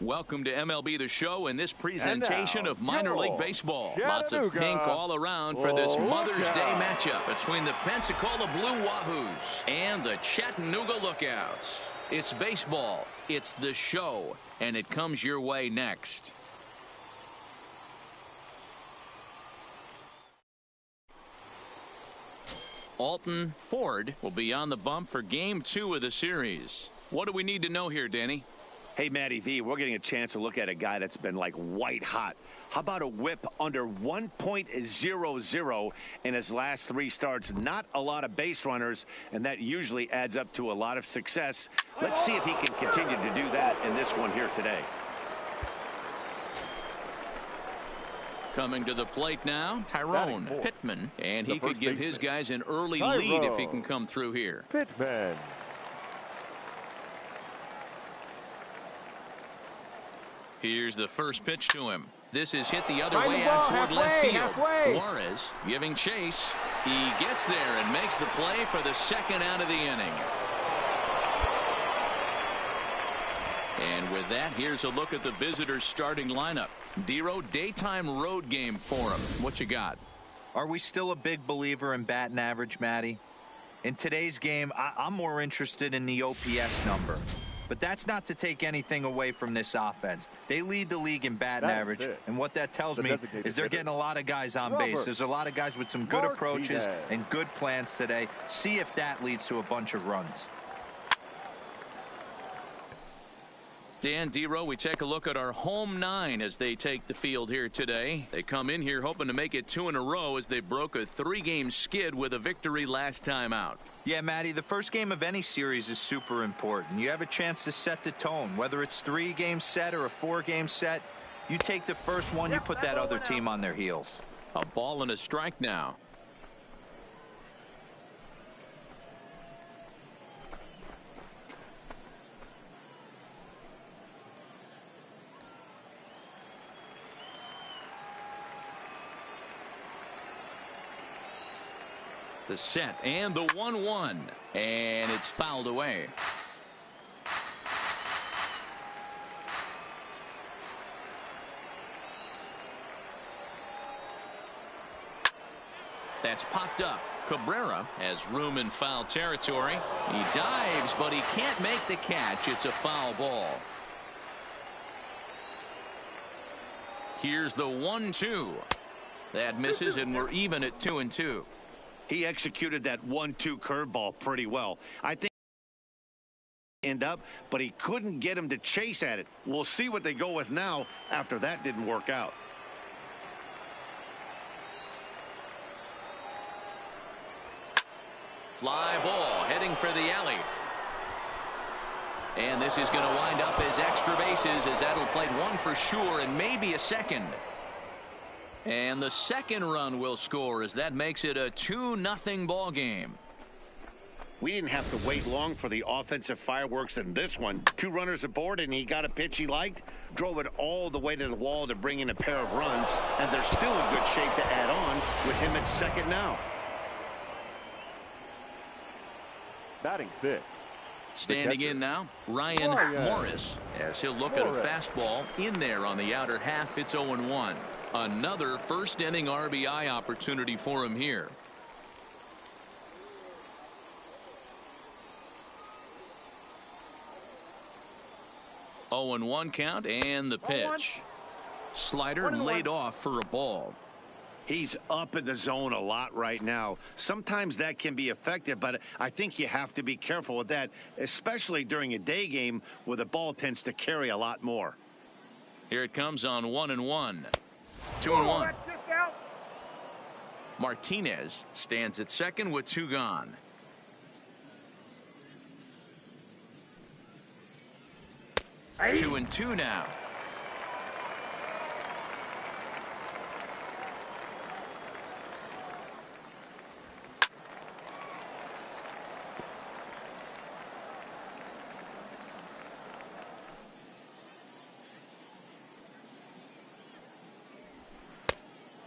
Welcome to MLB The Show and this presentation of minor league baseball. Lots of pink all around for this Mother's Day matchup between the Pensacola Blue Wahoos and the Chattanooga Lookouts. It's baseball, it's the show, and it comes your way next. Alton Ford will be on the bump for Game 2 of the series. What do we need to know here, Danny? Hey, Matty V, we're getting a chance to look at a guy that's been like white hot. How about a whip under 1.00 in his last 3 starts? Not a lot of base runners, and that usually adds up to a lot of success. Let's see if he can continue to do that in this one here today. Coming to the plate now, Tyrone Pittman, and he could give his guys an early lead if he can come through here. Pittman. Here's the first pitch to him. This is hit the other way out toward left field. Juarez giving chase. He gets there and makes the play for the second out of the inning. And with that, here's a look at the visitors' starting lineup. Dero, daytime road game for him. What you got? Are we still a big believer in batting average, Matty? In today's game, I'm more interested in the OPS number. But that's not to take anything away from this offense. They lead the league in batting average, and what that tells me is they're getting a lot of guys on base. There's a lot of guys with some good approaches and good plans today. See if that leads to a bunch of runs. Dan, Dero, we take a look at our home 9 as they take the field here today. They come in here hoping to make it 2 in a row as they broke a 3-game skid with a victory last time out. Yeah, Matty, the first game of any series is super important. You have a chance to set the tone, whether it's 3-game set or a 4-game set. You take the first one, you put that other team on their heels. A ball and a strike now. The set and the 1-1, and it's fouled away. That's popped up. Cabrera has room in foul territory. He dives, but he can't make the catch. It's a foul ball. Here's the 1-2. That misses, and we're even at 2-2. He executed that 1-2 curveball pretty well. I think end up, but he couldn't get him to chase at it. We'll see what they go with now after that didn't work out. Fly ball heading for the alley. And this is going to wind up as extra bases as that'll play 1 for sure and maybe a second. And the second run will score as that makes it a 2-0 ball game. We didn't have to wait long for the offensive fireworks in this one. 2 runners aboard, and he got a pitch he liked, drove it all the way to the wall to bring in a pair of runs, and they're still in good shape to add on with him at second now. Batting 6. Standing in now, Ryan Morris, as he'll look at a fastball in there on the outer half. It's 0-1. Another first inning RBI opportunity for him here. Oh, 0-1 count, and the pitch. Slider laid off for a ball. He's up in the zone a lot right now. Sometimes that can be effective, but I think you have to be careful with that, especially during a day game where the ball tends to carry a lot more. Here it comes on 1-1. 2-1. Martinez stands at second with 2 gone. Hey. 2-2 now.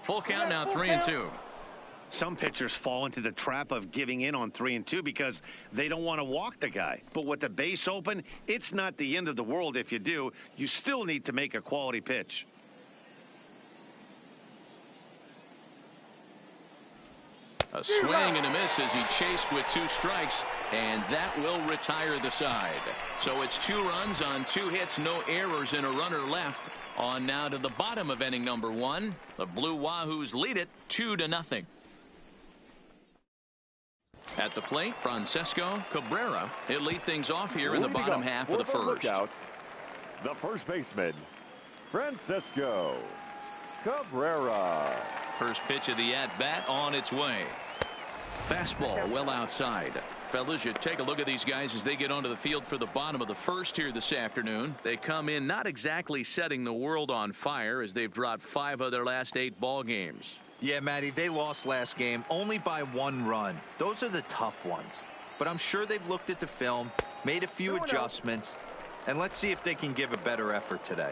Full count now, 3-2. Some pitchers fall into the trap of giving in on 3-2 because they don't want to walk the guy. But with the base open, it's not the end of the world if you do. You still need to make a quality pitch. A swing and a miss as he chased with 2 strikes, and that will retire the side. So it's 2 runs on 2 hits, no errors, and a runner left. On now to the bottom of inning number 1. The Blue Wahoos lead it 2-0. At the plate, Francesco Cabrera. He'll lead things off here in the bottom half of the first. The first baseman, Francesco Cabrera. First pitch of the at-bat on its way. Fastball well outside. Fellas, you take a look at these guys as they get onto the field for the bottom of the first here this afternoon. They come in not exactly setting the world on fire as they've dropped 5 of their last 8 ball games. Yeah, Matty, they lost last game only by 1 run. Those are the tough ones. But I'm sure they've looked at the film, made a few adjustments, and let's see if they can give a better effort today.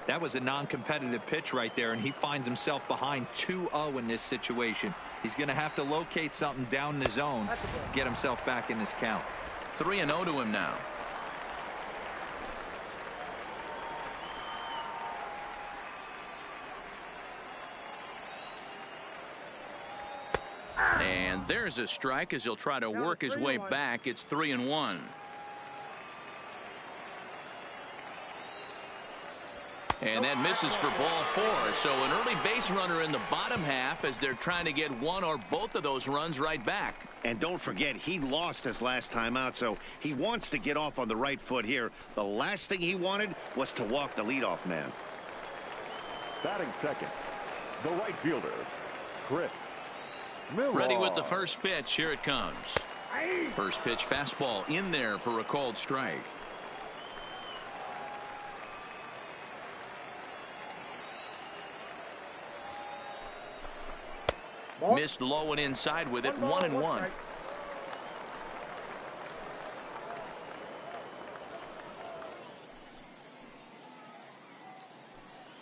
That was a non-competitive pitch right there, and he finds himself behind 2-0 in this situation. He's going to have to locate something down the zone to get himself back in this count. 3-0 to him now. And there's a strike as he'll try to work his way back. It's 3-1. And that misses for ball 4. So an early base runner in the bottom half as they're trying to get 1 or both of those runs right back. And don't forget, he lost his last time out, so he wants to get off on the right foot here. The last thing he wanted was to walk the leadoff man. Batting second, the right fielder, Chris Miller. Ready with the first pitch. Here it comes. First pitch fastball in there for a called strike. Missed low and inside with it. 1-1.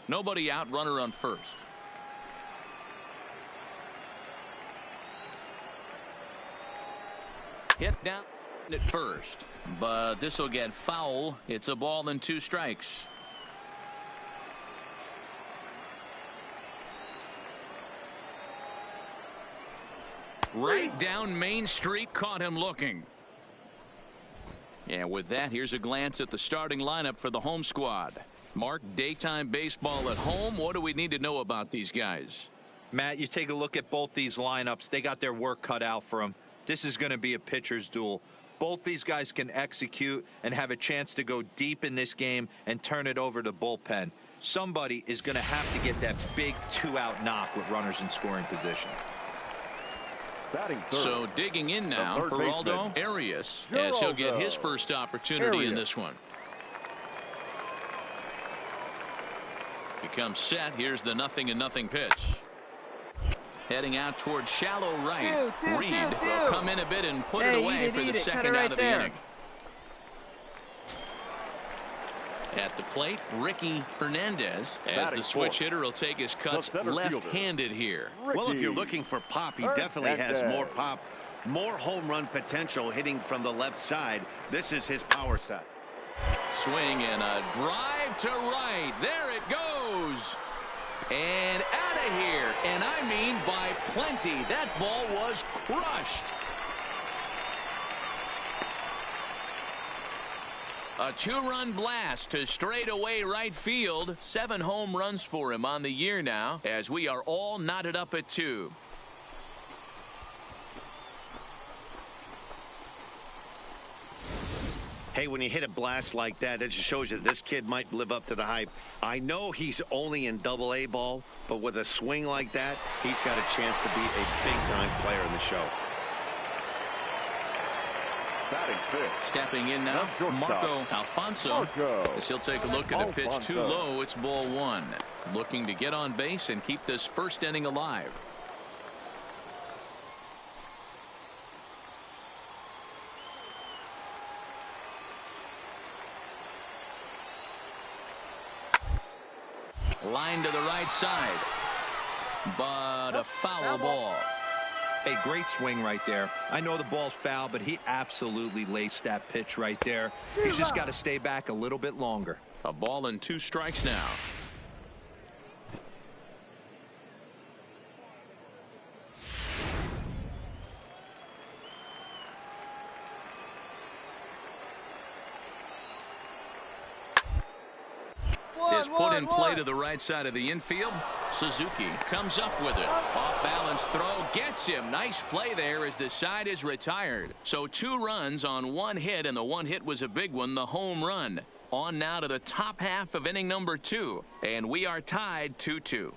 Nobody out, runner on first. Hit down at first, but this will get foul. It's a ball and 2 strikes. Right down Main Street, caught him looking. And with that, here's a glance at the starting lineup for the home squad. Mark, daytime baseball at home. What do we need to know about these guys? Matt, you take a look at both these lineups. They got their work cut out for them. This is going to be a pitcher's duel. Both these guys can execute and have a chance to go deep in this game and turn it over to bullpen. Somebody is going to have to get that big 2-out knock with runners in scoring position. So digging in now, Geraldo Arias, as he'll get his first opportunity in this one. Becomes set. Here's the 0-0 pitch. Heading out towards shallow right. Reed will come in a bit and put it away for the second out of the inning. At the plate, Ricky Hernandez, as the switch hitter will take his cuts left-handed here. Well, if you're looking for pop, he definitely has more pop, more home run potential hitting from the left side. This is his power side. Swing and a drive to right. There it goes. And out of here. And I mean by plenty. That ball was crushed. A 2-run blast to straightaway right field. 7 home runs for him on the year now, as we are all knotted up at 2. Hey, when you hit a blast like that, that just shows you this kid might live up to the hype. I know he's only in Double-A ball, but with a swing like that, he's got a chance to be a big-time player in the show. Stepping in now, Marco Alfonso. As he'll take a look at a pitch too low. It's ball 1. Looking to get on base and keep this first inning alive. Line to the right side, but a foul ball. Hey, great swing right there. I know the ball's foul, but he absolutely laced that pitch right there. He's just got to stay back a little bit longer. A ball and 2 strikes now. Is put in play to the right side of the infield. Suzuki comes up with it. Off balance throw gets him. Nice play there as the side is retired. So 2 runs on 1 hit, and the 1 hit was a big one, the home run. On now to the top half of inning number 2, and we are tied 2-2.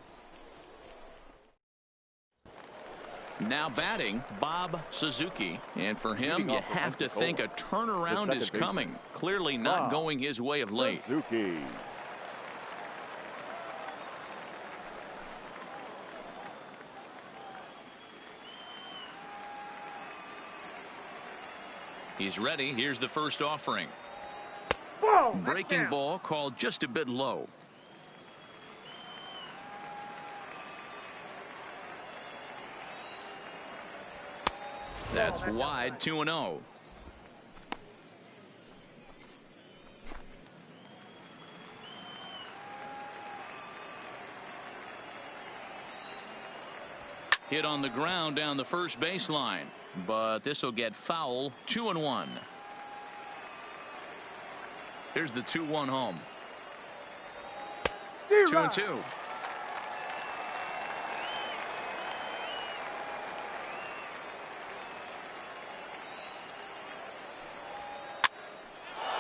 Now batting, Bob Suzuki. And for him, you have to think a turnaround is coming. Clearly not going his way of late. Suzuki. He's ready. Here's the first offering. Breaking ball called just a bit low. That's wide, 2-0. Hit on the ground down the first baseline, but this will get foul. 2-1. Here's the 2-1 home. 2-2.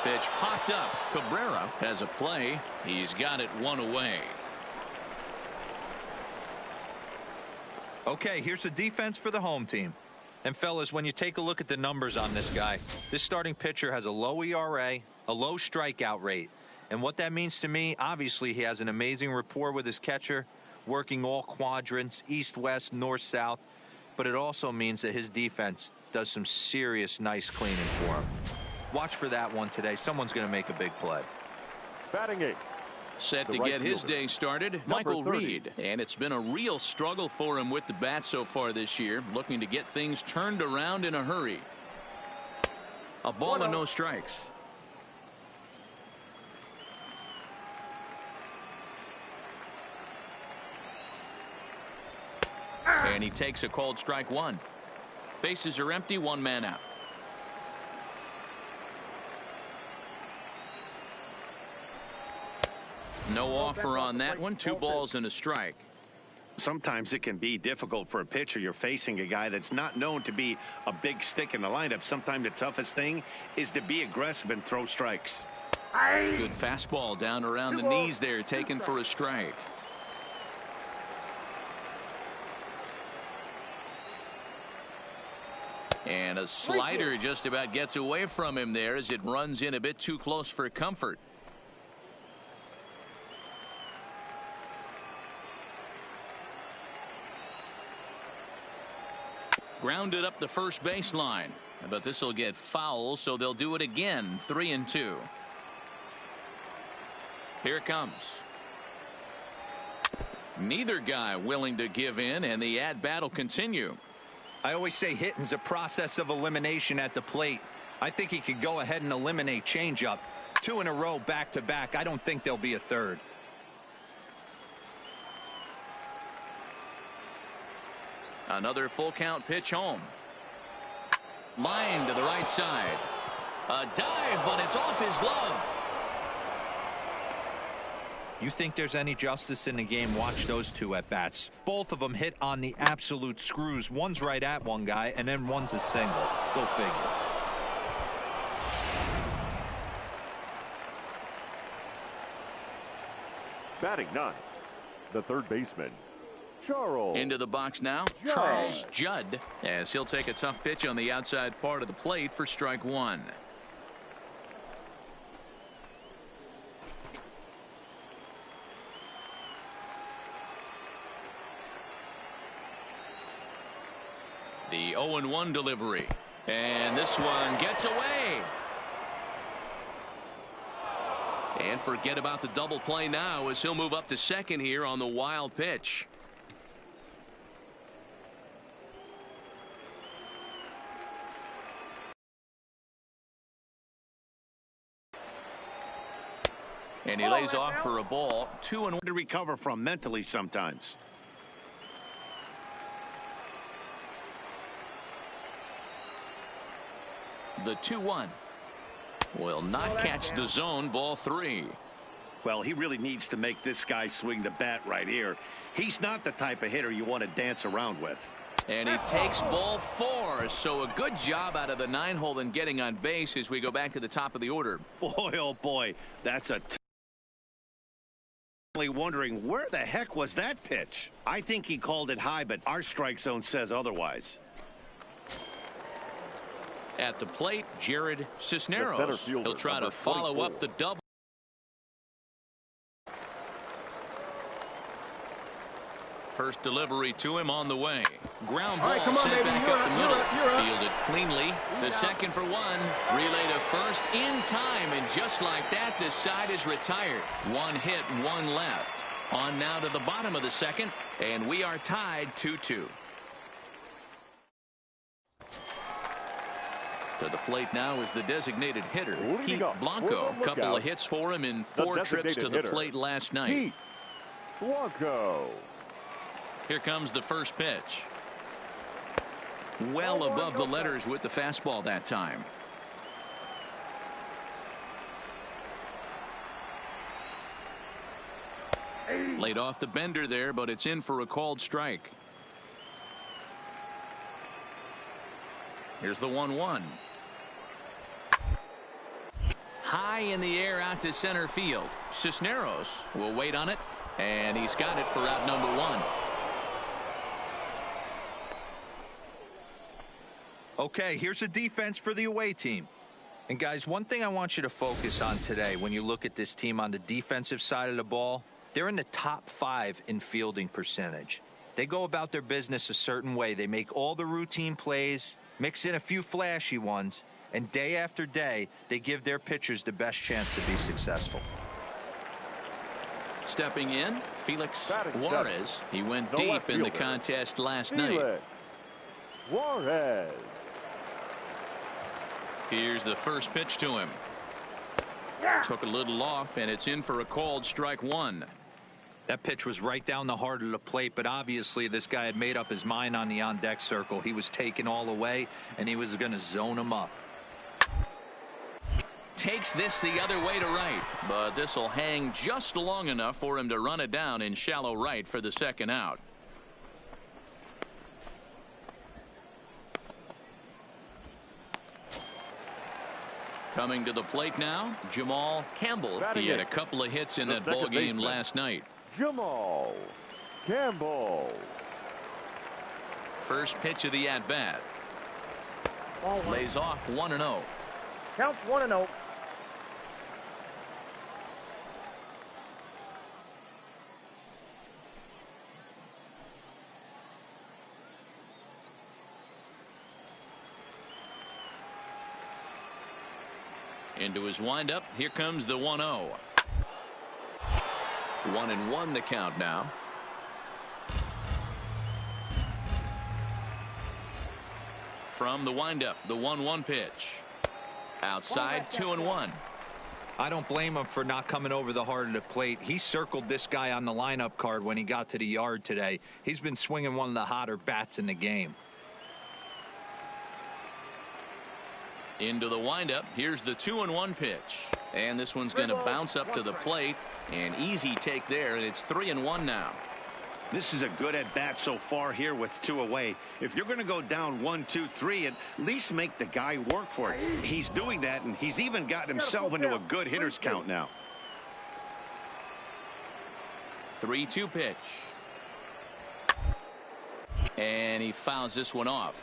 Pitch popped up. Cabrera has a play. He's got it 1 away. Okay, here's the defense for the home team. And fellas, when you take a look at the numbers on this guy, this starting pitcher has a low ERA, a low strikeout rate. And what that means to me, obviously he has an amazing rapport with his catcher, working all quadrants, east, west, north, south. But it also means that his defense does some serious nice cleaning for him. Watch for that one today. Someone's going to make a big play. Batting 8. Set to get his day started, Michael Reed. And it's been a real struggle for him with the bat so far this year, looking to get things turned around in a hurry. A ball and no strikes. And he takes a called strike 1. Bases are empty, 1 man out. No offer on that one. 2 balls and a strike. Sometimes it can be difficult for a pitcher. You're facing a guy that's not known to be a big stick in the lineup. Sometimes the toughest thing is to be aggressive and throw strikes. Good fastball down around the knees there, taken for a strike. And a slider just about gets away from him there as it runs in a bit too close for comfort. Grounded up the first baseline, but this will get foul, so they'll do it again. 3-2. Here it comes. Neither guy willing to give in, and the at-bat will continue. I always say hitting's a process of elimination at the plate. I think he could go ahead and eliminate changeup. 2 in a row back-to-back. I don't think there'll be a third. Another full count pitch home. Line to the right side. A dive, but it's off his glove. You think there's any justice in the game? Watch those 2 at bats. Both of them hit on the absolute screws. One's right at one guy, and then one's a single. Go figure. Batting 9. The third baseman, Charles. Into the box now, Charles Judd, as he'll take a tough pitch on the outside part of the plate for strike 1. The 0-1 delivery, and this one gets away. And forget about the double play now as he'll move up to second here on the wild pitch. And he lays off for a ball. 2-1 to recover from mentally sometimes. The 2-1 will not catch the zone. Ball 3. Well, he really needs to make this guy swing the bat right here. He's not the type of hitter you want to dance around with. And he takes ball 4. So a good job out of the 9-hole in getting on base as we go back to the top of the order. Boy, oh boy, that's a wondering where the heck was that pitch. I think he called it high, but our strike zone says otherwise. At the plate, Jared Cisneros. He'll try to follow up the double. First delivery to him on the way. Ground ball sent back up the middle. Fielded cleanly. The second for 1. Relay to first in time. And just like that, this side is retired. 1 hit, 1 left. On now to the bottom of the second. And we are tied 2-2. To the plate now is the designated hitter, Pete Blanco. A couple of hits for him in 4 trips to the plate last night. Pete Blanco. Here comes the first pitch. Well above the letters with the fastball that time. Laid off the bender there, but it's in for a called strike. Here's the 1-1. High in the air out to center field. Cisneros will wait on it, and he's got it for out number 1. Okay, here's a defense for the away team. And guys, one thing I want you to focus on today when you look at this team on the defensive side of the ball, they're in the top 5 in fielding percentage. They go about their business a certain way. They make all the routine plays, mix in a few flashy ones, and day after day, they give their pitchers the best chance to be successful. Stepping in, Felix Juarez. He went deep in the contest last night. Juarez. Here's the first pitch to him. Took a little off, and it's in for a called strike 1. That pitch was right down the heart of the plate, but obviously this guy had made up his mind on the on-deck circle. He was taken all the way, and he was going to zone him up. Takes this the other way to right, but this will hang just long enough for him to run it down in shallow right for the second out. Coming to the plate now, Jamal Campbell. He had a couple of hits in that ball game last night. Jamal Campbell. First pitch of the at-bat. Lays off 1-0. Counts 1-0. Into his windup. Here comes the 1-0. 1-1 the count now. From the windup, the 1-1 pitch. Outside, 2-1. I don't blame him for not coming over the heart of the plate. He circled this guy on the lineup card when he got to the yard today. He's been swinging one of the hotter bats in the game. Into the windup. Here's the 2-1 pitch. And this one's going to bounce up to the plate. An easy take there, and it's 3-1 now. This is a good at-bat so far here with 2 away. If you're going to go down 1, 2, 3, at least make the guy work for it. He's doing that, and he's even gotten himself into a good hitter's count now. 3-2 pitch. And he fouls this one off.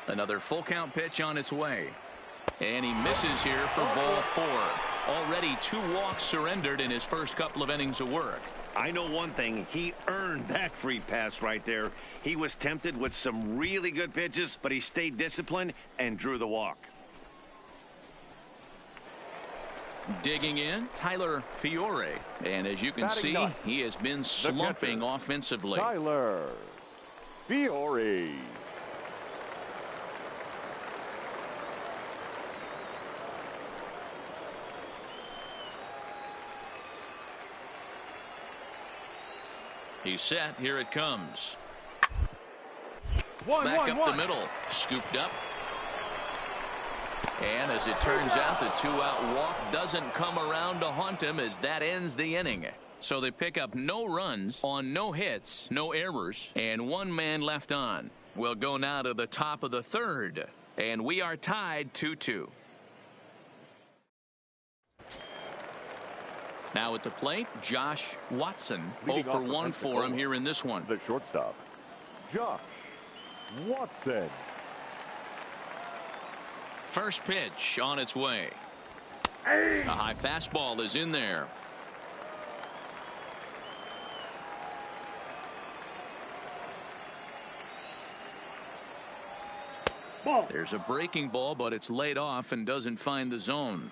Another full count pitch on its way. And he misses here for ball 4. Already 2 walks surrendered in his first couple of innings of work. I know one thing. He earned that free pass right there. He was tempted with some really good pitches, but he stayed disciplined and drew the walk. Digging in, Tyler Fiore. And as you can see, he has been slumping offensively. Tyler Fiore. He's set. Here it comes. Back up the middle. Scooped up. And as it turns out, the two-out walk doesn't come around to haunt him as that ends the inning. So they pick up no runs on no hits, no errors, and one man left on. We'll go now to the top of the third, and we are tied 2-2. Now at the plate, Josh Watson. 0 for 1 for him here in this one. The shortstop, Josh Watson. First pitch on its way. A high fastball is in there. There's a breaking ball, but it's laid off and doesn't find the zone.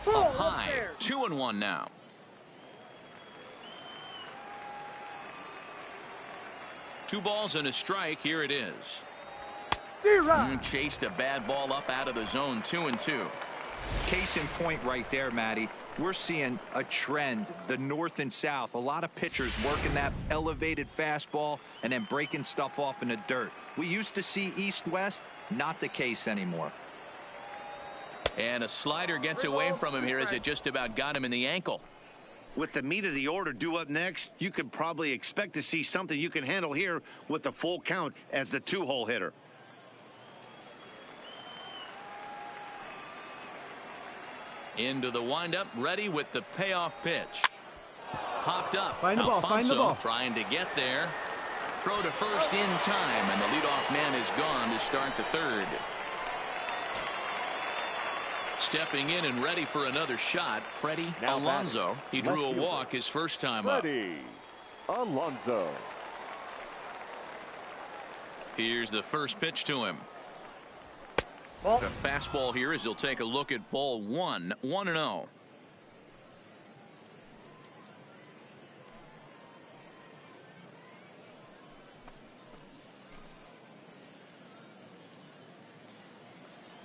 Up high, 2-1 now. Two balls and a strike. Here it is. Chased a bad ball up out of the zone. 2-2. Case in point right there, Matty. We're seeing a trend, the north and south. A lot of pitchers working that elevated fastball and then breaking stuff off in the dirt. We used to see east-west, not the case anymore. And a slider gets away from him here as it just about got him in the ankle. With the meat of the order due up next, you could probably expect to see something you can handle here with the full count as the two-hole hitter. Into the windup, ready with the payoff pitch. Popped up. Find the ball, Alfonso find the ball. Trying to get there. Throw to first in time, and the leadoff man is gone to start the third. Stepping in and ready for another shot, Freddie Alonso. He drew a walk his first time up. Freddie Alonso. Here's the first pitch to him. The fastball here as he'll take a look at ball one. 1-0.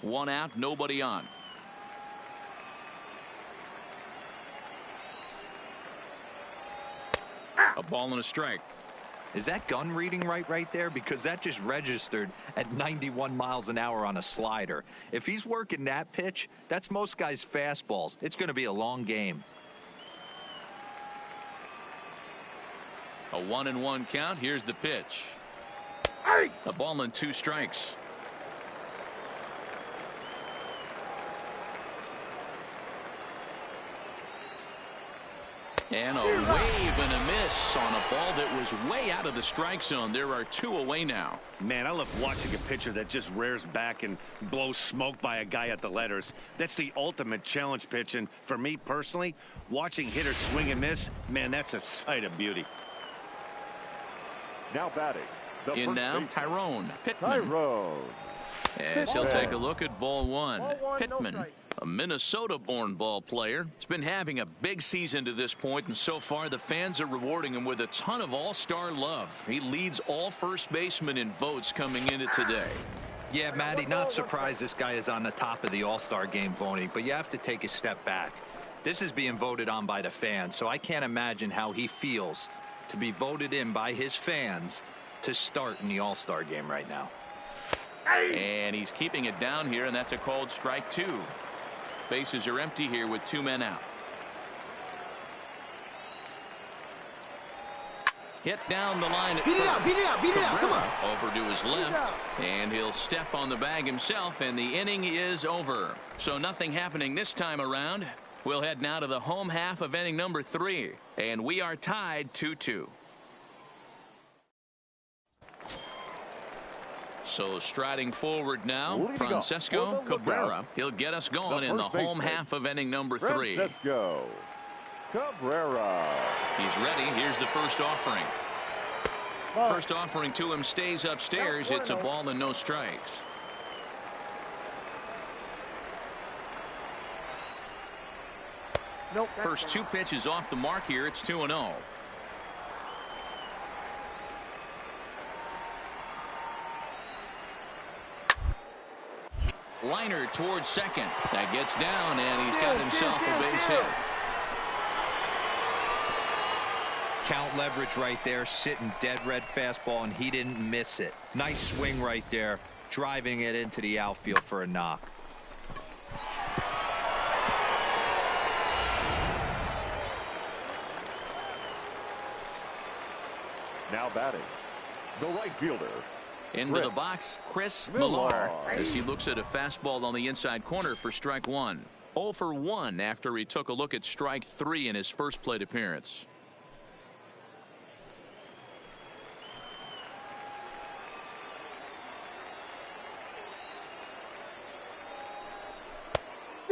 One out, nobody on. A ball and a strike. Is that gun reading right there? Because that just registered at 91 miles an hour on a slider. If he's working that pitch, that's most guys' fastballs. It's going to be a long game. A 1-1 count. Here's the pitch. A ball and 2 strikes. And a wave and a miss on a ball that was way out of the strike zone. There are 2 away now. Man, I love watching a pitcher that just rears back and blows smoke by a guy at the letters. That's the ultimate challenge pitch. And for me personally, watching hitters swing and miss, man, that's a sight of beauty. Now batting. In now, Tyrone Pittman. As he'll take a look at ball one. Pittman, a Minnesota-born ball player. He's been having a big season to this point, and so far the fans are rewarding him with a ton of all-star love. He leads all first basemen in votes coming into today. Yeah, Matty, not surprised this guy is on the top of the all-star game voting, but you have to take a step back. This is being voted on by the fans, so I can't imagine how he feels to be voted in by his fans to start in the all-star game right now. And he's keeping it down here, and that's a called strike 2. Bases are empty here with 2 men out. Hit down the line at Beat it out, beat it out, beat it out, come on. Over to his left, and he'll step on the bag himself, and the inning is over. So nothing happening this time around. We'll head now to the home half of inning number 3, and we are tied 2-2. So striding forward now, Francesco Cabrera. He'll get us going in the home half of inning number 3. Francesco Cabrera. He's ready. Here's the first offering. First offering to him stays upstairs. It's a ball and no strikes. First 2 pitches off the mark here. It's 2-0. Liner towards second. That gets down, and he's got himself a base hit. Count leverage right there, sitting dead red fastball, and he didn't miss it. Nice swing right there, driving it into the outfield for a knock. Now batting, the right fielder. Into the box, Chris Millar, as he looks at a fastball on the inside corner for strike one. 0 for 1 after he took a look at strike 3 in his first plate appearance.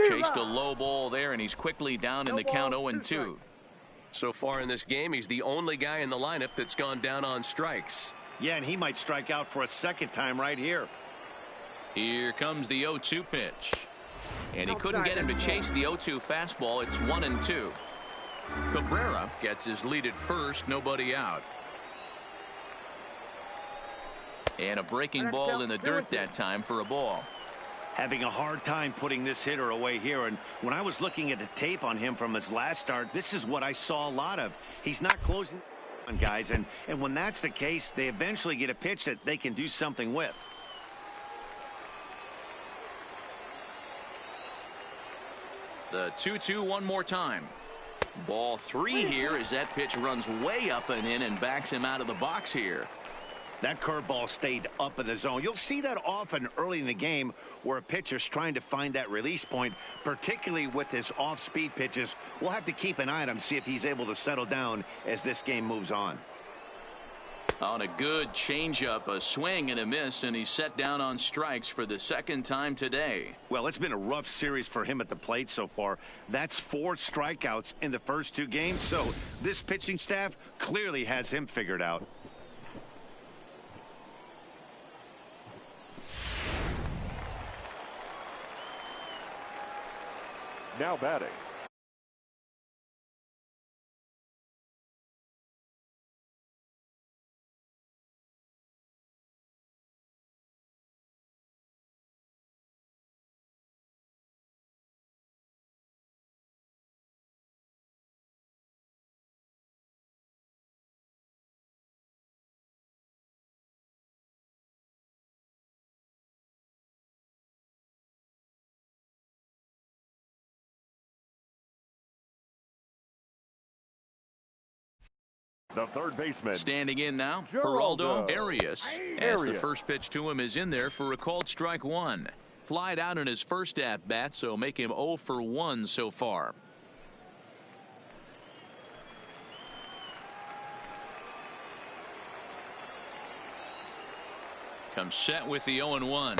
Chased a low ball there, and he's quickly down in the count 0-2. So far in this game, he's the only guy in the lineup that's gone down on strikes. Yeah, and he might strike out for a second time right here. Here comes the 0-2 pitch. And he couldn't get him to chase the 0-2 fastball. It's 1-2. Cabrera gets his lead at first, nobody out. And a breaking ball in the dirt that time for a ball. Having a hard time putting this hitter away here, and when I was looking at the tape on him from his last start, this is what I saw a lot of. He's not closing on guys, and when that's the case, they eventually get a pitch that they can do something with. The 2-2 one more time. Ball 3 here as that pitch runs way up and in and backs him out of the box here. That curveball stayed up in the zone. You'll see that often early in the game where a pitcher's trying to find that release point, particularly with his off-speed pitches. We'll have to keep an eye on him, see if he's able to settle down as this game moves on. On a good changeup, a swing and a miss, and he's set down on strikes for the second time today. Well, it's been a rough series for him at the plate so far. That's 4 strikeouts in the first 2 games, so this pitching staff clearly has him figured out. Now batting, the third baseman. Standing in now, Geraldo Geraldo Arias. As the first pitch to him is in there for a called strike 1. Flied out in his first at-bat, so make him 0 for 1 so far. Comes set with the 0-1.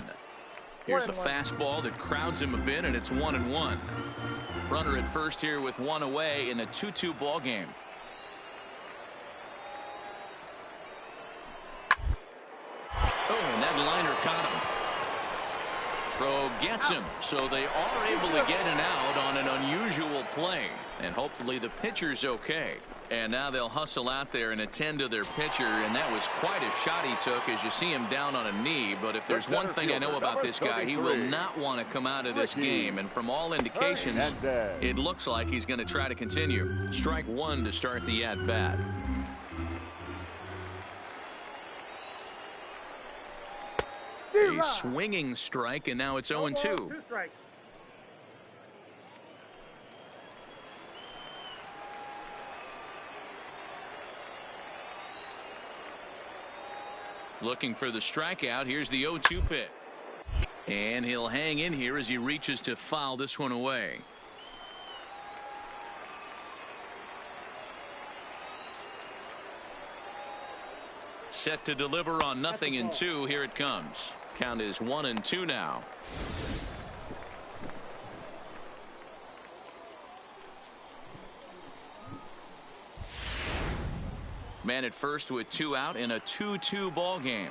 Here's a fastball that crowds him a bit, and it's 1-1. Runner at first here with 1 away in a 2-2 ball game. Oh, and that liner caught him. Throw gets him, so they are able to get an out on an unusual play, and hopefully the pitcher's okay. And now they'll hustle out there and attend to their pitcher, and that was quite a shot he took as you see him down on a knee. But if there's one thing I know about this guy, he will not want to come out of this game, and from all indications, it looks like he's going to try to continue. Strike 1 to start the at-bat. A swinging strike, and now it's 0-2. Looking for the strikeout. Here's the 0-2 pitch. And he'll hang in here as he reaches to foul this one away. Set to deliver on 0-2. Here it comes. Count is 1-2 now. Man at first with 2 out in a 2-2 ball game.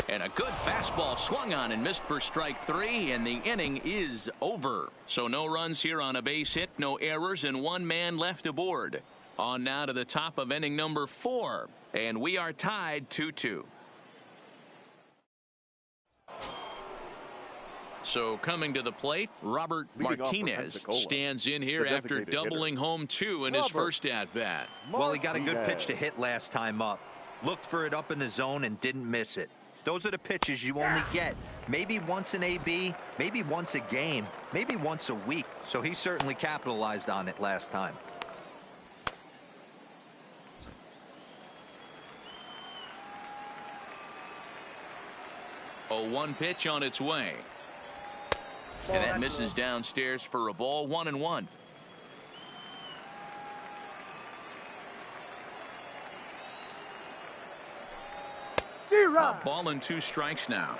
And a good fastball swung on and missed for strike 3, and the inning is over. So no runs here on a base hit, no errors, and 1 man left aboard. On now to the top of inning number 4. And we are tied 2-2. So coming to the plate, Robert Martinez stands in here after doubling home 2 in his first at-bat. Well, he got a good pitch to hit last time up. Looked for it up in the zone and didn't miss it. Those are the pitches you only get maybe once in AB, maybe once a game, maybe once a week. So he certainly capitalized on it last time. A 1 pitch on its way. And that misses downstairs for a ball. 1-1. A ball and 2 strikes now.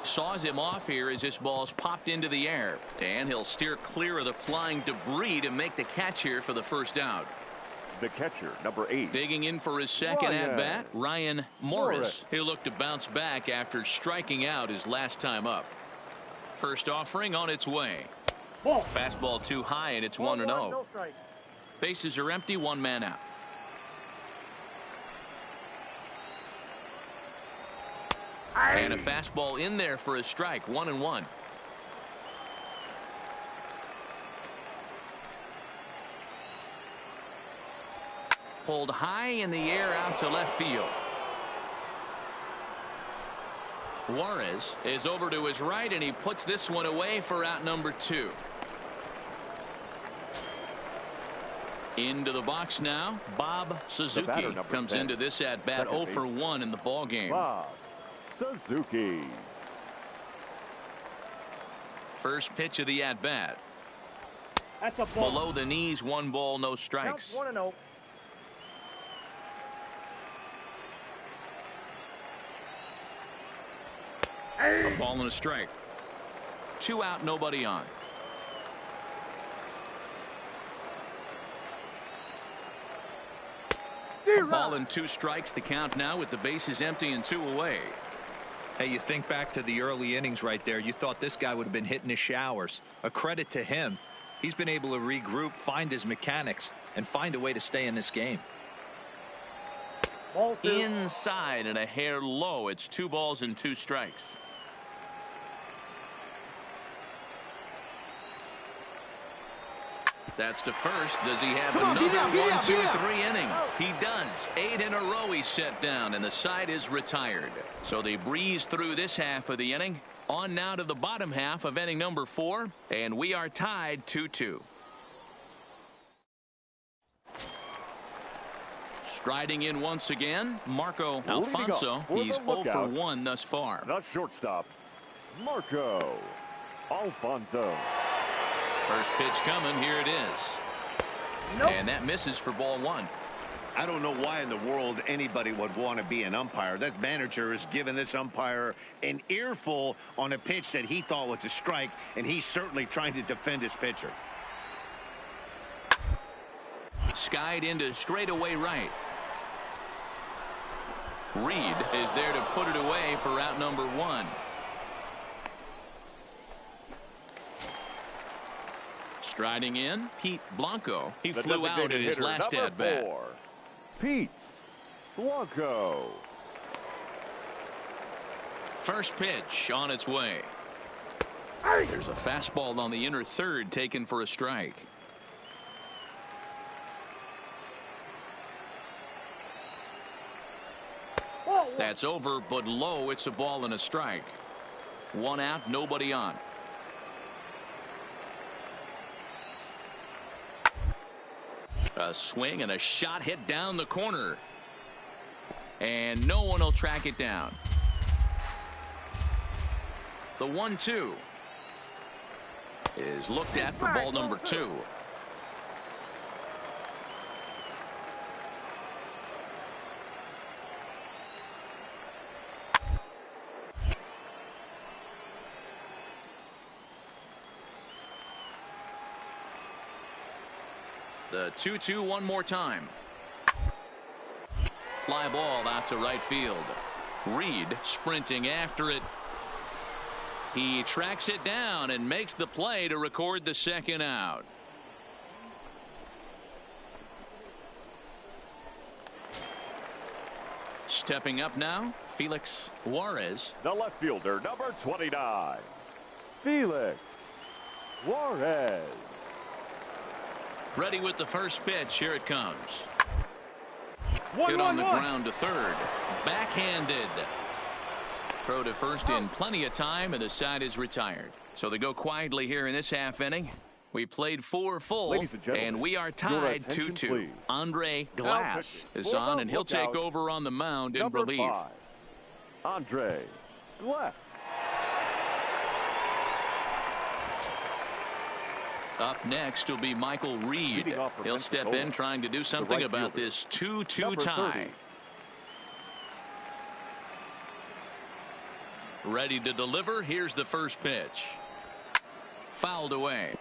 Saws him off here as this ball's popped into the air. And he'll steer clear of the flying debris to make the catch here for the first out. The catcher, number 8. Digging in for his second at-bat, Ryan Morris. He'll look to bounce back after striking out his last time up. First offering on its way. Fastball too high, and it's 1-0. Bases are empty, 1 man out. And a fastball in there for a strike. 1-1. Pulled high in the air out to left field. Juarez is over to his right, and he puts this one away for out number 2. Into the box now, Bob Suzuki comes into this at bat 0 for 1 in the ball game. Bob Suzuki. First pitch of the at bat. Below the knees, 1 ball, no strikes. 1-0. A ball and a strike. 2 out, nobody on. A ball and 2 strikes, the count now with the bases empty and 2 away. Hey, you think back to the early innings right there. You thought this guy would have been hitting his showers. A credit to him. He's been able to regroup, find his mechanics, and find a way to stay in this game. Inside and a hair low. It's 2 balls and 2 strikes. That's to first. Does he have another 1, 2, 3 inning? He does. 8 in a row he's set down, and the side is retired. So they breeze through this half of the inning. On now to the bottom half of inning number 4, and we are tied 2-2. Striding in once again, Marco Alfonso. He's 0 for 1 thus far. The shortstop, Marco Alfonso. First pitch coming. Here it is. And that misses for ball 1. I don't know why in the world anybody would want to be an umpire. That manager has given this umpire an earful on a pitch that he thought was a strike, and he's certainly trying to defend his pitcher. Skied into straightaway right. Reed is there to put it away for out number 1. Striding in, Pete Blanco. He flew out in his last at-bat. Pete Blanco. First pitch on its way. There's a fastball on the inner third taken for a strike. That's over, but low. It's a ball and a strike. 1 out, nobody on. A swing and a shot hit down the corner. And no one will track it down. The 1-2 is looked at for ball number 2. The 2-2 one more time. Fly ball out to right field. Reed sprinting after it. He tracks it down and makes the play to record the second out. Stepping up now, Felix Juarez. The left fielder, number 29, Felix Juarez. Ready with the first pitch. Here it comes. Hit on the ground to third. Backhanded. Throw to first in plenty of time, and the side is retired. So they go quietly here in this half inning. We played 4 full, and we are tied 2-2. Andre Glass is on, and he'll take over on the mound in relief. 5, Andre Glass. Up next will be Michael Reed. He'll step in trying to do something about this 2-2 tie. Ready to deliver. Here's the first pitch. Fouled away.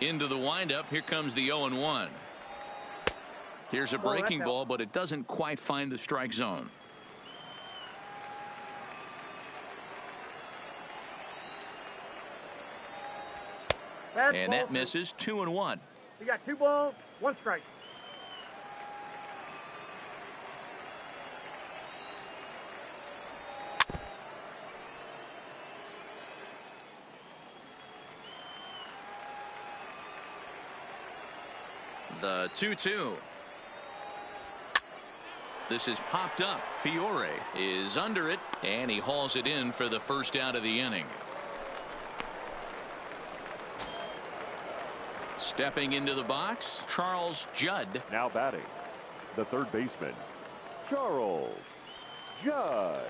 Into the windup. Here comes the 0-1. Here's a breaking ball, but it doesn't quite find the strike zone. And that misses. 2-1. You got 2 balls, 1 strike. The 2-2. This is popped up. Fiore is under it, and he hauls it in for the first out of the inning. Stepping into the box, Charles Judd. Now batting, the third baseman, Charles Judd.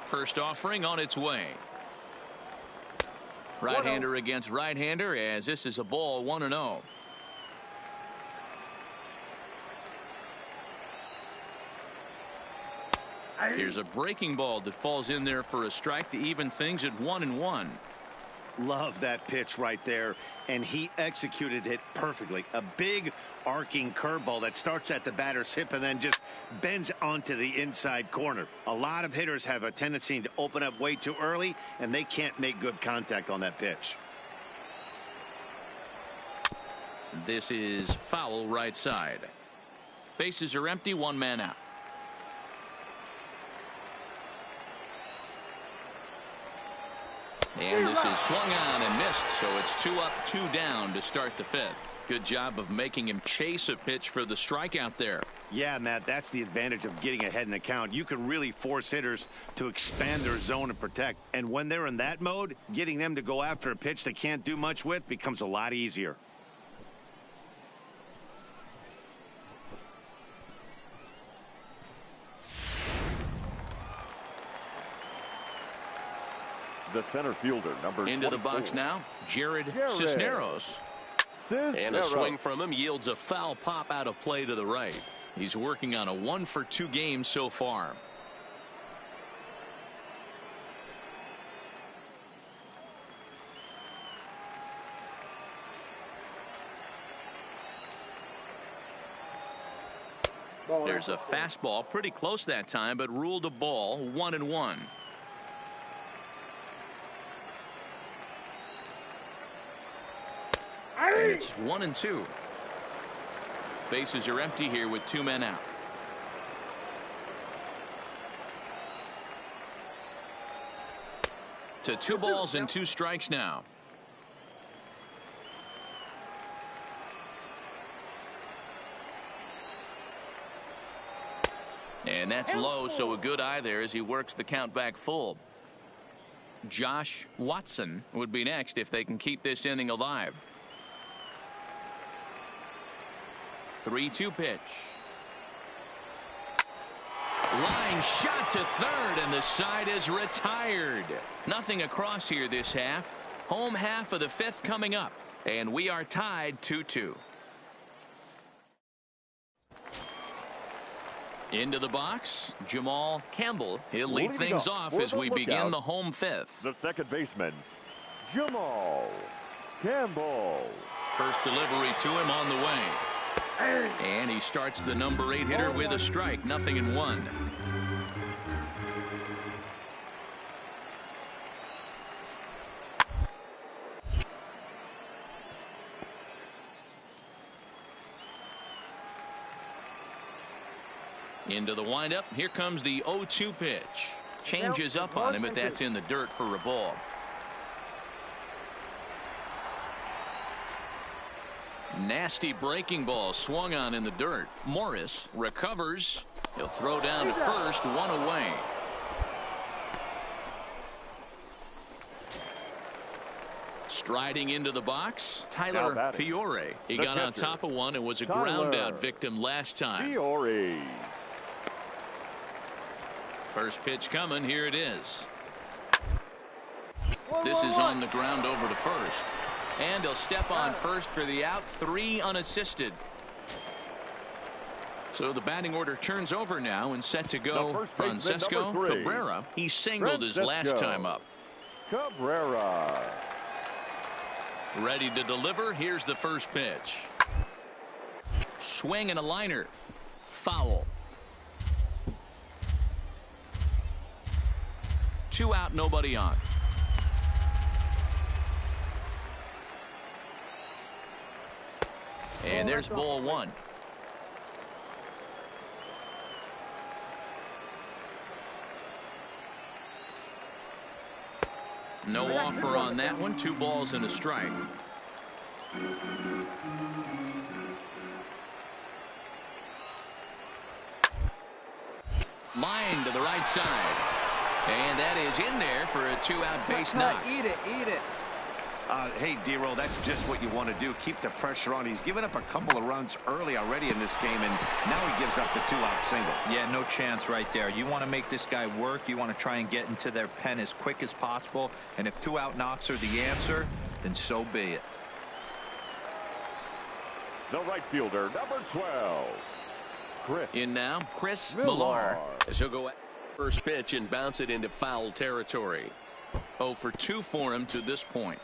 First offering on its way. Right-hander against right-hander, as this is a ball. 1-0. Here's a breaking ball that falls in there for a strike to even things at 1-1. Love that pitch right there, and he executed it perfectly. A big arcing curveball that starts at the batter's hip and then just bends onto the inside corner. A lot of hitters have a tendency to open up way too early, and they can't make good contact on that pitch. This is foul right side. Bases are empty, 1 man out. And this is swung on and missed, so it's 2 up, 2 down to start the 5th. Good job of making him chase a pitch for the strikeout there. Yeah, Matt, that's the advantage of getting ahead in the count. You can really force hitters to expand their zone and protect. And when they're in that mode, getting them to go after a pitch they can't do much with becomes a lot easier. The center fielder, number 24. Into the box now, Jared Cisneros. And a swing from him yields a foul pop out of play to the right. He's working on a 1-for-2 game so far. There's a fastball pretty close that time, but ruled a ball. 1-1. And it's 1-2. Bases are empty here with 2 men out. To 2 balls and 2 strikes now. And that's low, so a good eye there as he works the count back full. Josh Watson would be next if they can keep this inning alive. 3-2 pitch. Line shot to third, and the side is retired. Nothing across here this half. Home half of the 5th coming up, and we are tied 2-2. Into the box, Jamal Campbell. He'll lead things off as we begin the home 5th. The second baseman, Jamal Campbell. First delivery to him on the way. And he starts the number 8 hitter with a strike. 0-1. Into the windup. Here comes the 0-2 pitch. Changes up on him, but that's in the dirt for a ball. Nasty breaking ball swung on in the dirt. Morris recovers. He'll throw down to first. 1 away. Striding into the box, Tyler Fiore. He got on top of one and was a ground out victim last time. Fiore. First pitch coming. Here it is. This is on the ground over to first. And he'll step on first for the out. 3 unassisted. So the batting order turns over now and set to go. Francesco Cabrera. He singled his last time up. Cabrera. Ready to deliver. Here's the first pitch. Swing and a liner. Foul. 2 out, nobody on. And there's ball 1. No offer on that one. 2 balls and a strike. Line to the right side. And that is in there for a 2-out base knock. Eat it, eat it. Hey, D-Roll, that's just what you want to do. Keep the pressure on. He's given up a couple of runs early already in this game, and now he gives up the 2-out single. Yeah, no chance right there. You want to make this guy work. You want to try and get into their pen as quick as possible. And if 2-out knocks are the answer, then so be it. The right fielder, number 12. Chris. In now, Chris Millar. As he'll go at first pitch and bounce it into foul territory. 0 for 2 for him to this point.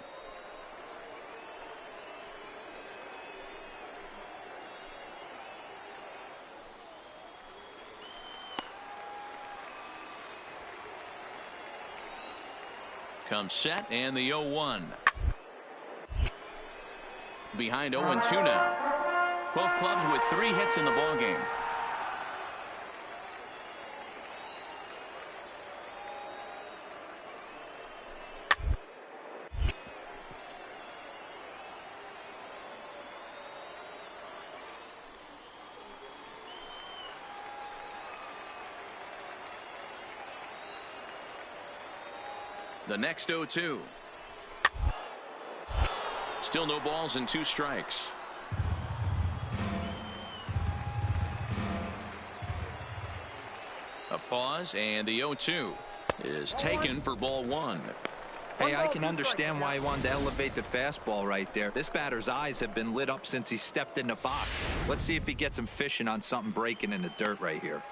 Comes set and the 0-1. Behind 0-2 now. Both clubs with 3 hits in the ballgame. The next 0-2. Still no balls and 2 strikes. A pause and the 0-2 is taken for ball 1. Hey, I can understand why he wanted to elevate the fastball right there. This batter's eyes have been lit up since he stepped in the box. Let's see if he gets him fishing on something breaking in the dirt right here.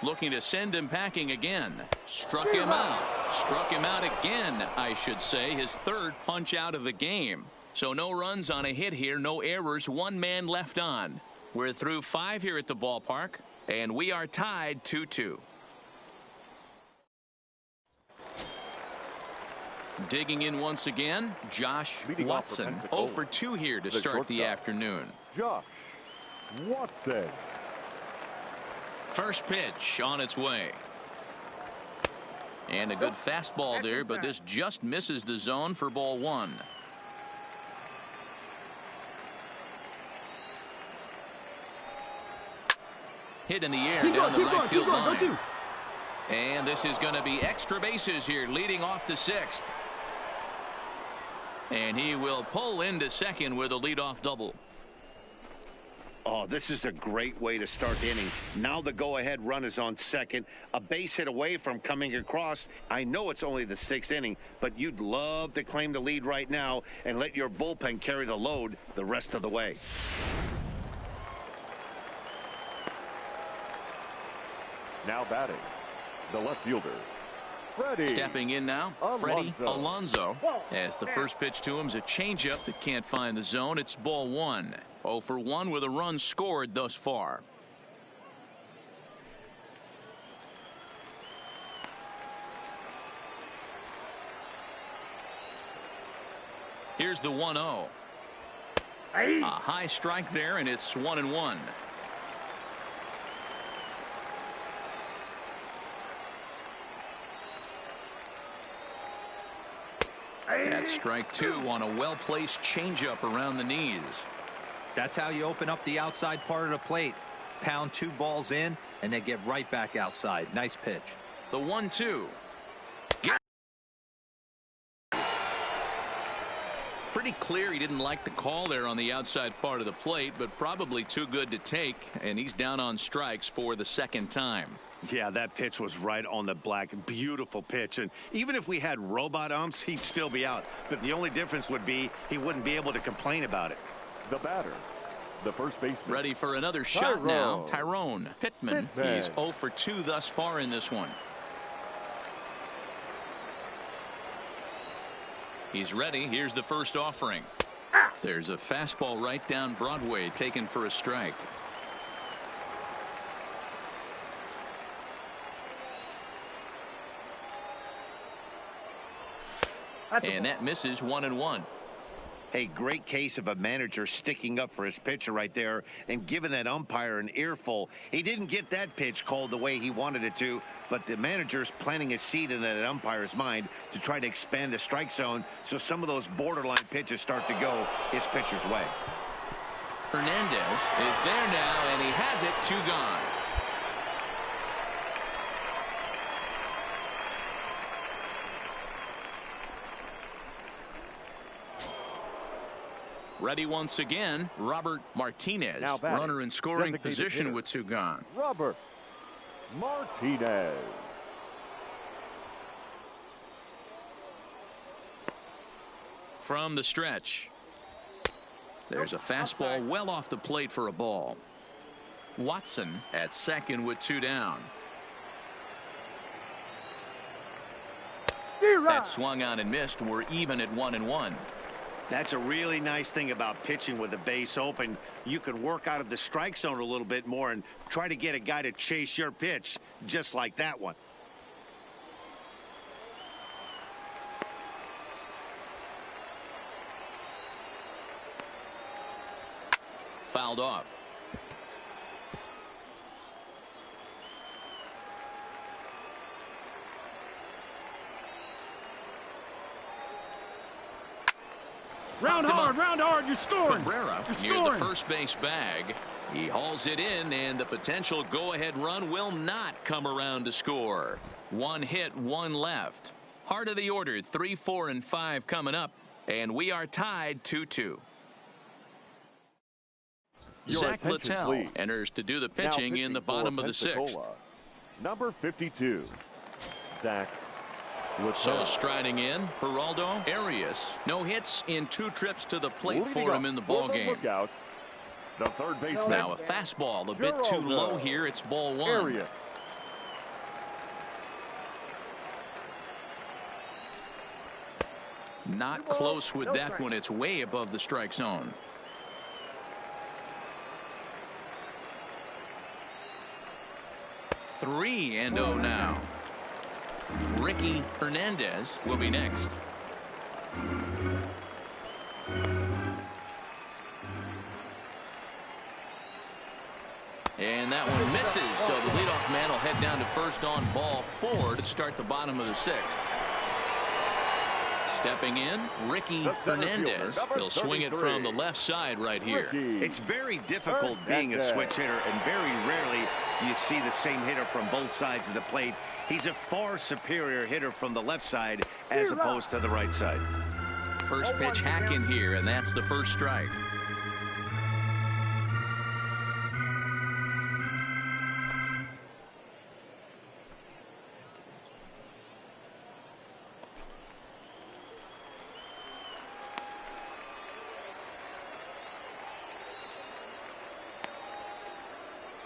Looking to send him packing again. Struck him out. Struck him out again, I should say. His 3rd punch out of the game. So no runs on a hit here. No errors. 1 man left on. We're through 5 here at the ballpark. And we are tied 2-2. Digging in once again, Josh Watson. 0 for 2 here to start the afternoon. Josh Watson. First pitch on its way. And a good fastball there, but this just misses the zone for ball 1. Hit in the air down the right field line. And this is going to be extra bases here, leading off the 6th. And he will pull into second with a leadoff double. Oh, this is a great way to start the inning. Now the go-ahead run is on second. A base hit away from coming across. I know it's only the 6th inning, but you'd love to claim the lead right now and let your bullpen carry the load the rest of the way. Now batting, the left fielder, Stepping in now, Freddie Alonso. As the first pitch to him is a changeup that can't find the zone. It's ball one. 0 for 1 with a run scored thus far. Here's the 1-0. A high strike there, and it's 1-1. That's strike 2 on a well-placed changeup around the knees. That's how you open up the outside part of the plate. Pound 2 balls in, and they get right back outside. Nice pitch. The 1-2. Pretty clear he didn't like the call there on the outside part of the plate, but probably too good to take, and he's down on strikes for the second time. Yeah, that pitch was right on the black. Beautiful pitch. And even if we had robot umps, he'd still be out. But the only difference would be he wouldn't be able to complain about it. The batter, the first baseman. Ready for another shot now. Tyrone Pittman. He's 0 for 2 thus far in this one. He's ready. Here's the first offering. There's a fastball right down Broadway taken for a strike. And that misses 1-1. A great case of a manager sticking up for his pitcher right there and giving that umpire an earful. He didn't get that pitch called the way he wanted it to, but the manager's planting a seed in that umpire's mind to try to expand the strike zone so some of those borderline pitches start to go his pitcher's way. Hernandez is there now, and he has it. 2 gone. Ready once again, Robert Martinez. Runner in scoring position with 2 gone. Robert Martinez. From the stretch. There's a fastball well off the plate for a ball. Watson at second with 2 down. That swung on and missed. We're even at 1-1. That's a really nice thing about pitching with the base open. You can work out of the strike zone a little bit more and try to get a guy to chase your pitch, just like that one. Fouled off. Round hard, you're scoring. Cabrera near the first base bag. He hauls it in, and the potential go-ahead run will not come around to score. 1 hit, 1 left. Heart of the order, 3, 4, and 5 coming up, and we are tied 2-2. Zach Littell enters to do the pitching in the bottom of the 6th. Number 52, Zach. So striding in, Geraldo Arias. No hits in 2 trips to the plate for him in the ball game. The third baseman. Now a fastball a bit too low here. It's ball 1. Arias. Not close with that one. It's way above the strike zone. Three and 0 now. Ricky Hernandez will be next. And that one misses, so the leadoff man will head down to first on ball 4 to start the bottom of the 6th. Stepping in, Ricky Hernandez. He'll swing it from the left side right here. It's very difficult being a switch hitter, and very rarely you see the same hitter from both sides of the plate. He's a far superior hitter from the left side as opposed to the right side. First pitch hack in here, and that's the first strike.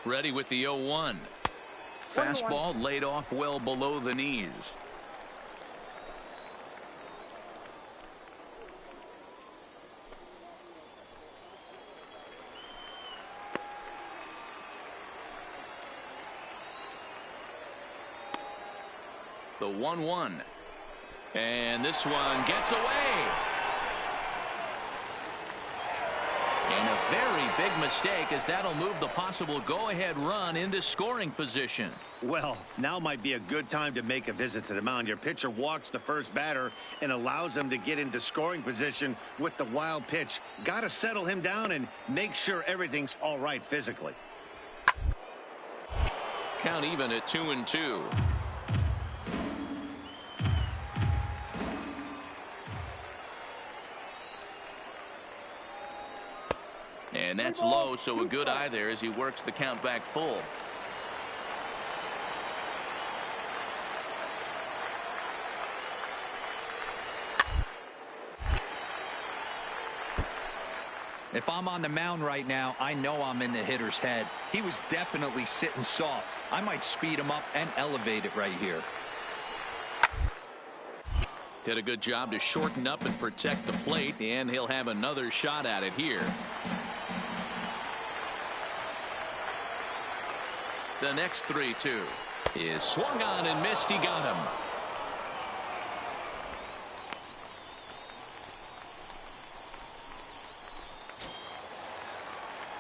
Ready with the 0-1. Fastball laid off well below the knees. The 1-1. And this one gets away. And a very big mistake, as that'll move the possible go-ahead run into scoring position. Well, now might be a good time to make a visit to the mound. Your pitcher walks the first batter and allows him to get into scoring position with the wild pitch. Got to settle him down and make sure everything's all right physically. Count even at 2-2. And that's low, so a good eye there as he works the count back full. If I'm on the mound right now, I know I'm in the hitter's head. He was definitely sitting soft. I might speed him up and elevate it right here. Did a good job to shorten up and protect the plate, and he'll have another shot at it here. The next 3-2 is swung on and missed. He got him.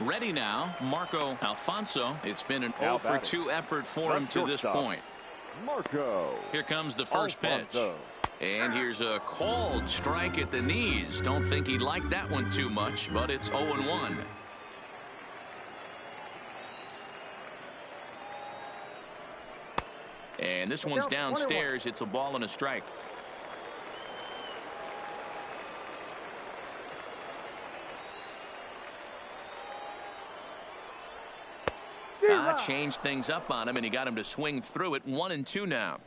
Ready now, Marco Alfonso. It's been an 0-for-2 effort for him to this point. Marco. Here comes the first pitch. And here's a called strike at the knees. Don't think he liked that one too much, but it's 0-1. And this one's downstairs. It's a ball and a strike. Changed things up on him, and he got him to swing through it. 1-2 now.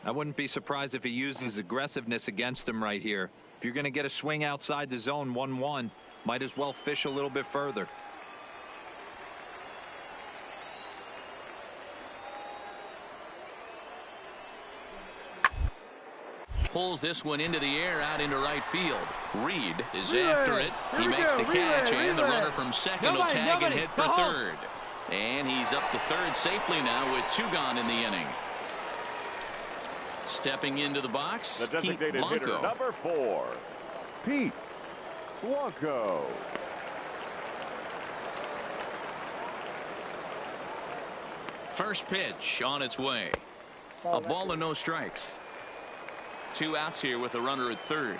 I wouldn't be surprised if he used his aggressiveness against him right here. If you're going to get a swing outside the zone 1-1, might as well fish a little bit further. Pulls this one into the air out into right field. Reed is after it. He makes the catch, and the runner from second will tag and hit for third. And he's up to third safely now with 2 gone in the inning. Stepping into the box, the designated hitter, number 4, Pete Blanco. First pitch on its way. A ball and no strikes. 2 outs here with a runner at third.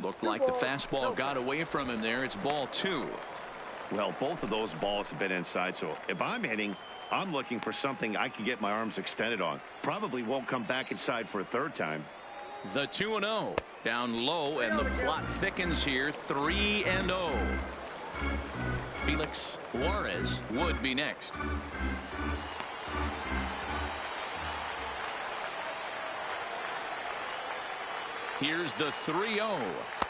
Looked like the fastball got away from him there. It's ball 2. Well, both of those balls have been inside, so if I'm hitting, I'm looking for something I can get my arms extended on. Probably won't come back inside for a third time. The 2-0 down low, and the plot thickens here. 3-0. Felix Juarez would be next. Here's the 3-0,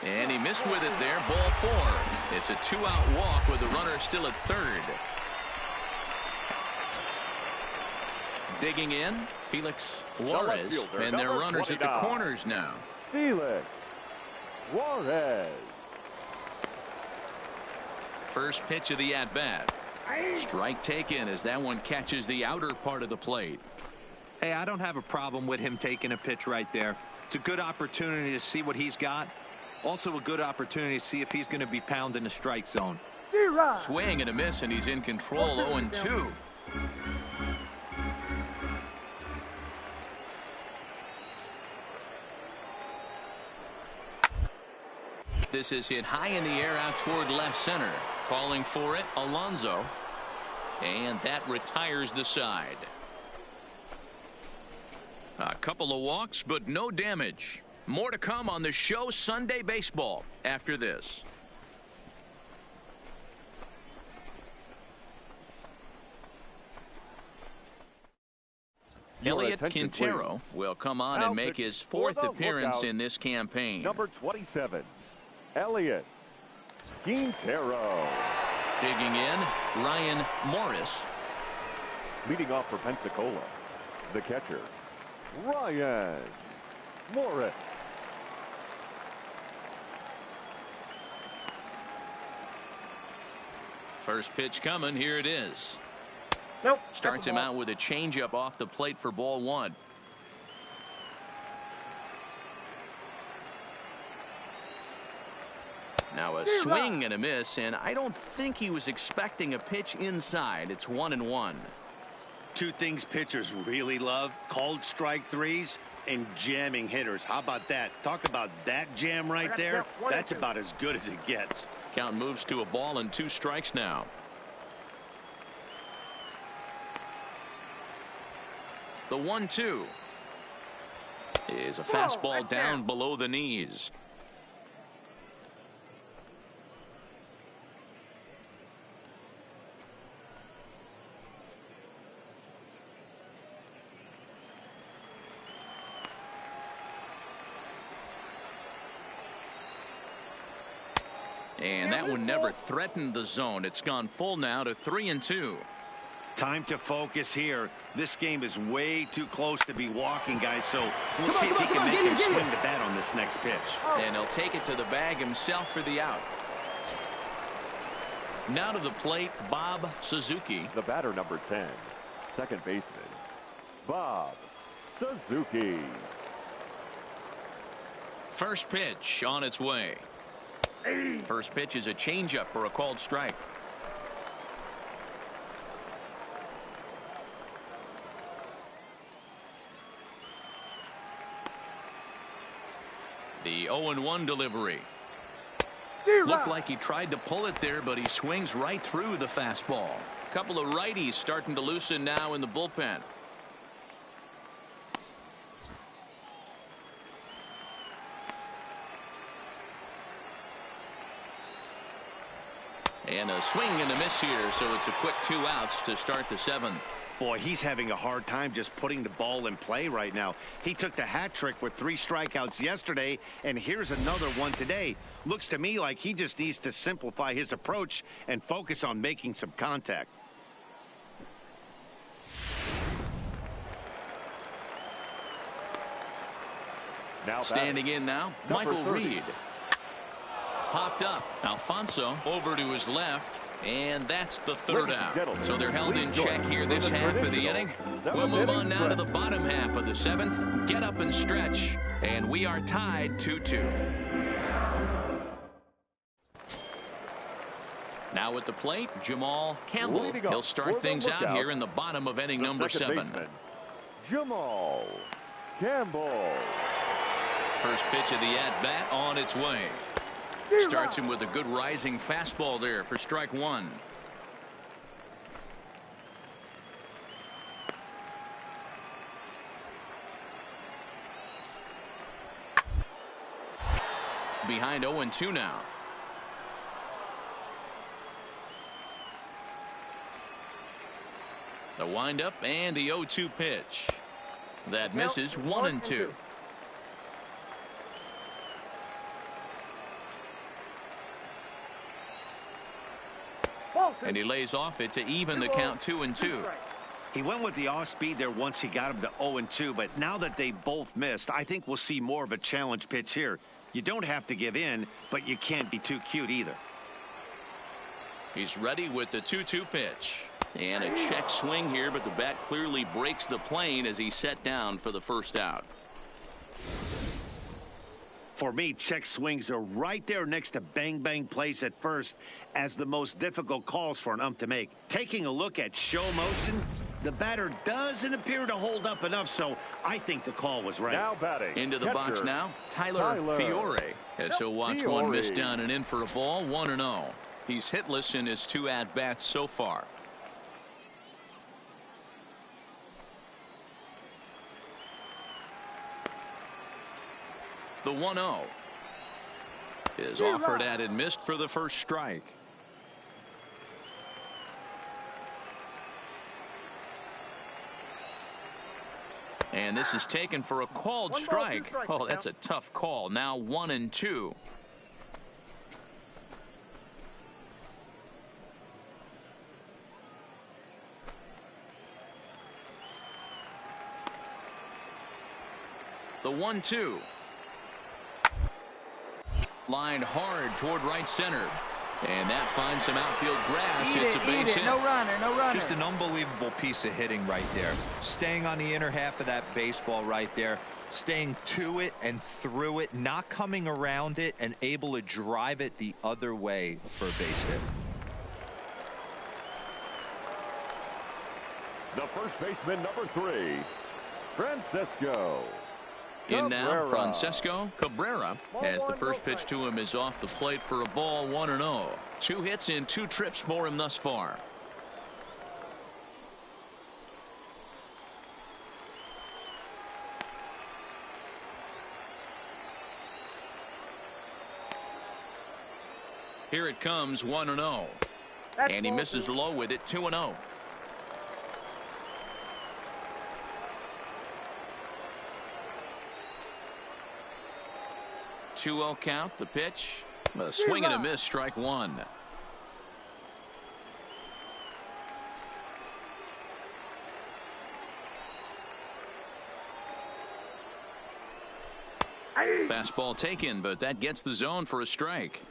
and he missed with it there. Ball 4. It's a 2-out walk with the runner still at third. Digging in, Felix Juarez, and their runners 29. At the corners now. Felix Juarez. First pitch of the at-bat. Strike taken as that one catches the outer part of the plate. Hey, I don't have a problem with him taking a pitch right there. It's a good opportunity to see what he's got. Also a good opportunity to see if he's going to be pounding the strike zone. Swing and a miss, and he's in control. 0-2. This is hit high in the air out toward left center. Calling for it, Alonso. And that retires the side. A couple of walks, but no damage. More to come on the show Sunday Baseball after this. Elliot Quintero will come on and make his 4th appearance in this campaign. Number 27, Elliot Quintero. Digging in, Ryan Morris. Leading off for Pensacola, the catcher, Ryan Morris. First pitch coming. Here it is. Nope. Starts him out with a changeup off the plate for ball one. Now a swing and a miss, and I don't think he was expecting a pitch inside. It's 1-1. Two things pitchers really love: called strike threes and jamming hitters. How about that? Talk about that jam right there. That's about as good as it gets. Count moves to a ball and 2 strikes now. The 1-2 is a fastball down below the knees. And that one never threatened the zone. It's gone full now to 3-2. Time to focus here. This game is way too close to be walking, guys, so we'll see if he can make him swing the bat on this next pitch. And he'll take it to the bag himself for the out. Now to the plate, Bob Suzuki. The batter, number 10, second baseman, Bob Suzuki. First pitch on its way. First pitch is a changeup for a called strike. The 0-1 delivery. Looked like he tried to pull it there, but he swings right through the fastball. A couple of righties starting to loosen now in the bullpen. And a swing and a miss here, so it's a quick 2 outs to start the 7th. Boy, he's having a hard time just putting the ball in play right now. He took the hat trick with 3 strikeouts yesterday, and here's another one today. Looks to me like he just needs to simplify his approach and focus on making some contact. Now standing in now, Michael Reed. Popped up. Alfonso over to his left. And that's the 3rd out. So they're held in check here this half of the inning. We'll move on now to the bottom half of the 7th. Get up and stretch. And we are tied 2-2. Now at the plate, Jamal Campbell. He'll start things out here in the bottom of inning number 7. Jamal Campbell. First pitch of the at-bat on its way. Starts him with a good rising fastball there for strike 1. Behind 0-2 now. The windup and the 0-2 pitch. That misses. 1-2. And he lays off it to even the count 2-2. He went with the off speed there once he got him to 0-2, but now that they both missed, I think we'll see more of a challenge pitch here. You don't have to give in, but you can't be too cute either. He's ready with the 2-2 pitch. And a check swing here, but the bat clearly breaks the plane as he's set down for the 1st out. For me, check swings are right there next to bang-bang plays at first as the most difficult calls for an ump to make. Taking a look at show motion, the batter doesn't appear to hold up enough, so I think the call was right. Now batting. Into the box now, Tyler Fiore. As he'll watch one miss down and in for a ball, 1-0. He's hitless in his 2 at-bats so far. The 1-0 is offered at and missed for the 1st strike. And this is taken for a called strike. Oh, that's a tough call. Now 1-2. The 1-2. Lined hard toward right center. And that finds some outfield grass. It's a base hit. No runner, no runner. Just an unbelievable piece of hitting right there. Staying on the inner half of that baseball right there. Staying to it and through it, not coming around it, and able to drive it the other way for a base hit. The first baseman, number 3, Francisco In now, Cabrera. Francisco Cabrera, as the first pitch to him is off the plate for a ball, 1-0. 2 hits in 2 trips for him thus far. Here it comes, 1-0. And he misses low with it, 2-0. 2-0 count, the pitch. A swing and a miss, strike 1. Fastball taken, but that gets the zone for a strike.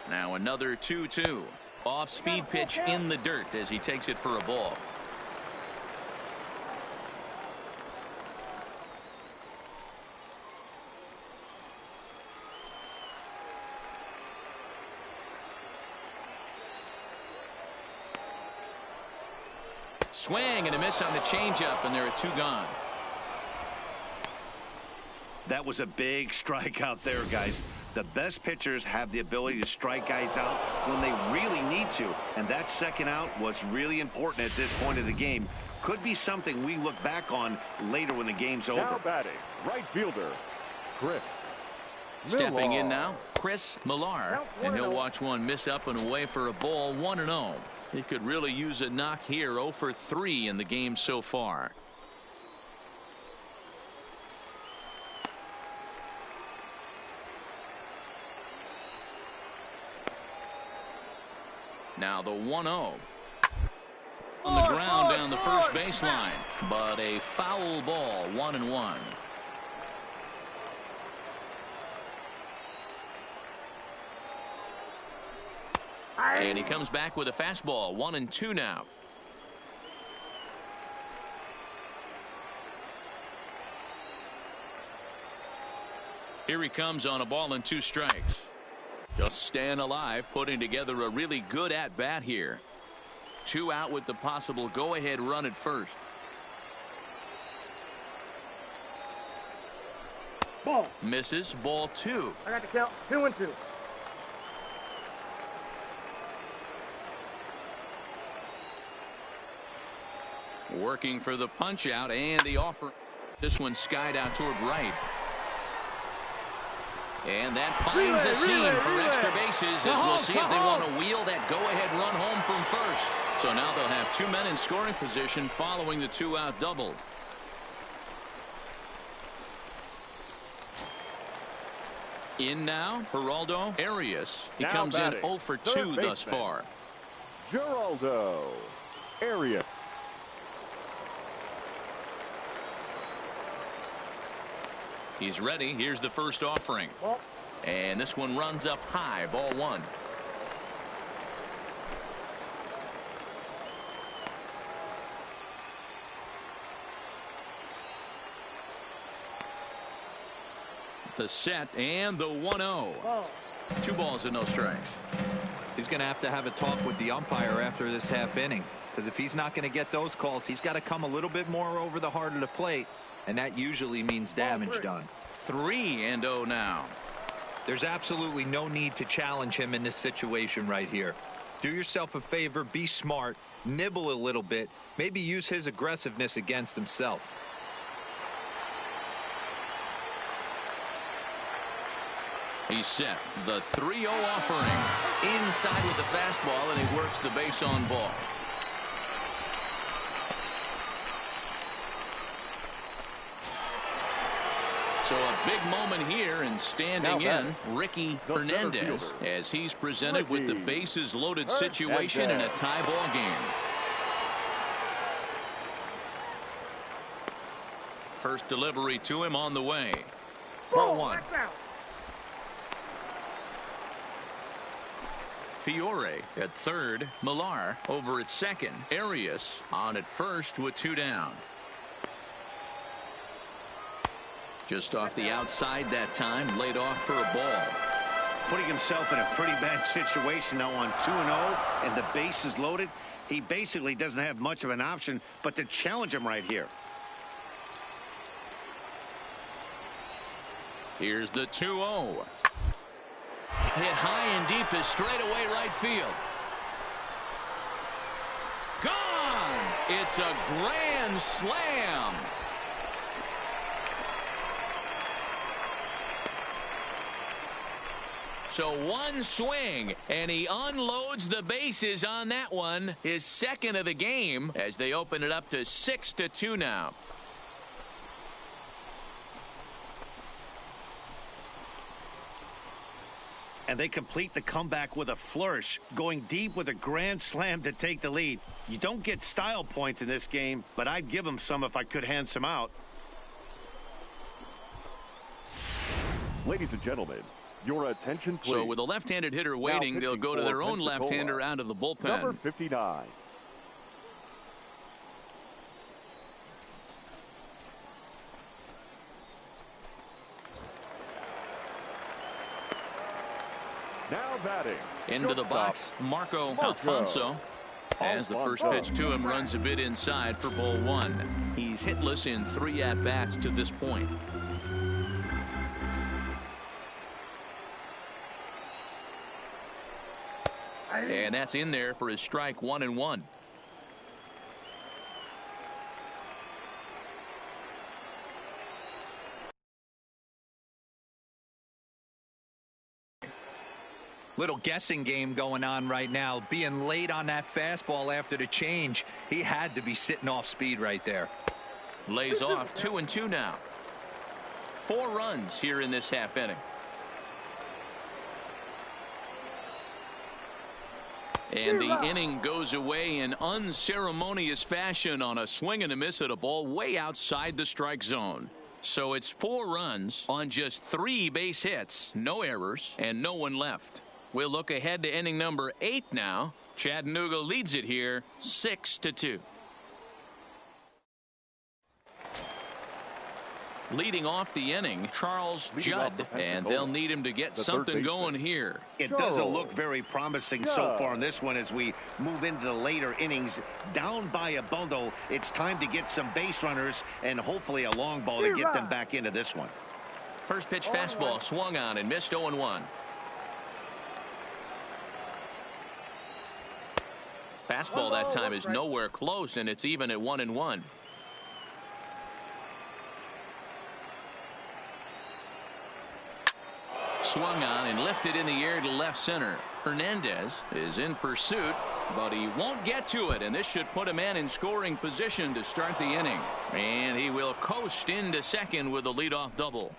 Now another 2-2. Off-speed pitch in the dirt as he takes it for a ball. Swing and a miss on the changeup, and there are 2 gone. That was a big strikeout there, guys. The best pitchers have the ability to strike guys out when they really need to, and that second out was really important at this point of the game. Could be something we look back on later when the game's over. Now batting, right fielder, Chris Stepping Millar. in now, Chris Millar, and he'll watch one miss up and away for a ball, 1-0. He could really use a knock here, 0 for 3 in the game so far. Now the 1-0. On the ground down the first baseline, but a foul ball, 1-1. And he comes back with a fastball, 1-2 now. Here he comes on a ball and 2 strikes. Just staying alive, putting together a really good at-bat here. 2 out with the possible go-ahead run at first. Ball. Misses, ball 2. I got the count. 2-2. Working for the punch out and the offer. This one skied out toward right. And that finds a seam for extra bases, as we'll see if they want to wheel that go-ahead run home from first. So now they'll have 2 men in scoring position following the 2-out double. In now, Geraldo Arias. He Now comes in batting, 0 for 2 third thus baseman. far. Geraldo Arias. He's ready. Here's the first offering. And this one runs up high, ball 1. The set and the 1-0. 2 balls and no strikes. He's going to have a talk with the umpire after this half inning, because if he's not going to get those calls, he's got to come a little bit more over the heart of the plate, and that usually means damage done. 3-0 now. There's absolutely no need to challenge him in this situation right here. Do yourself a favor, be smart, nibble a little bit, maybe use his aggressiveness against himself. He's set. The 3-0 offering. Inside with the fastball, and he works the base on ball. So a big moment here, and standing in, Ricky Hernandez, as he's presented with the bases loaded situation in a tie ball game. First delivery to him on the way. Ball one. Fiore at third. Millar over at second. Arias on at first with 2 down. Just off the outside that time, laid off for a ball. Putting himself in a pretty bad situation now on 2-0, and the base is loaded. He basically doesn't have much of an option but to challenge him right here. Here's the 2-0. Hit high and deep is straightaway right field. Gone! It's a grand slam. So one swing, and he unloads the bases on that one. His second of the game as they open it up to 6-2 now. And they complete the comeback with a flourish, going deep with a grand slam to take the lead. You don't get style points in this game, but I'd give them some if I could hand some out. Ladies and gentlemen, your attention, please. So with a left-handed hitter waiting, they'll go to their own left-hander out of the bullpen. Number 59. Now batting. Into the box, Marco Alfonso. As the first pitch to him runs a bit inside for ball one. He's hitless in 3 at-bats to this point. And that's in there for his strike 1-1. Little guessing game going on right now. Being late on that fastball after the change. He had to be sitting off speed right there. Lays off 2-2 now. 4 runs here in this half inning. And the inning goes away in unceremonious fashion on a swing and a miss at a ball way outside the strike zone. So it's 4 runs on just 3 base hits, no errors, and no one left. We'll look ahead to inning number 8 now. Chattanooga leads it here 6-2. Leading off the inning, Charles Judd, and they'll need him to get something going here. It doesn't look very promising so far in this one as we move into the later innings. Down by a bundle, it's time to get some base runners and hopefully a long ball to get them back into this one. First pitch fastball swung on and missed 0-1. Fastball that time is nowhere close, and it's even at 1-1. Swung on and lifted in the air to left center. Hernandez is in pursuit, but he won't get to it, and this should put a man in scoring position to start the inning. And he will coast into second with a leadoff double.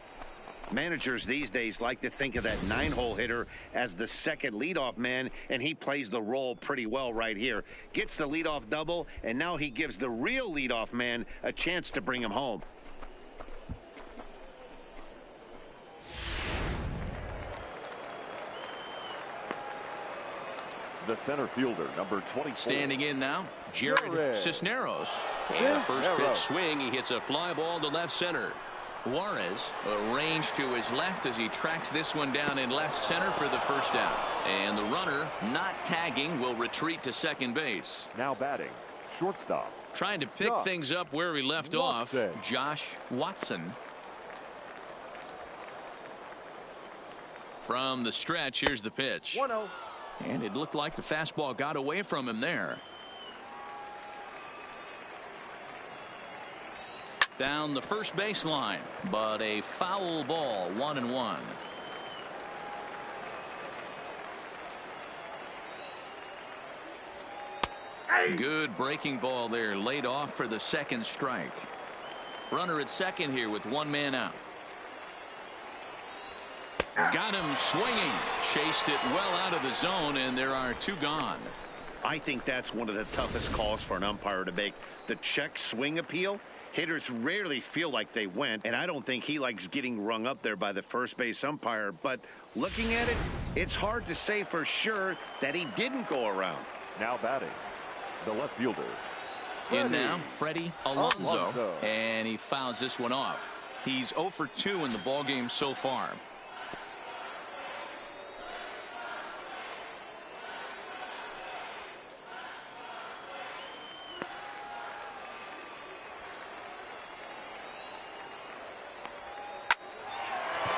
Managers these days like to think of that 9-hole hitter as the second leadoff man, and he plays the role pretty well right here. Gets the leadoff double, and now he gives the real leadoff man a chance to bring him home. The center fielder, number 24. Standing in now, Jared Cisneros. And the first pitch swing, he hits a fly ball to left center. Juarez arranged to his left as he tracks this one down in left center for the first down. And the runner, not tagging, will retreat to second base. Now batting, shortstop. Trying to pick things up where he left off, Josh Watson. From the stretch, here's the pitch. 1-0. And it looked like the fastball got away from him there. Down the first baseline, but a foul ball, 1-1. Good breaking ball there, laid off for the second strike. Runner at second here with 1 man out. Got him swinging. Chased it well out of the zone, and there are 2 gone. I think that's one of the toughest calls for an umpire to make. The check swing appeal. Hitters rarely feel like they went, and I don't think he likes getting rung up there by the first base umpire. But looking at it, it's hard to say for sure that he didn't go around. Now batting, the left fielder. In now, Freddie Alonso, and he fouls this one off. He's 0 for 2 in the ballgame so far.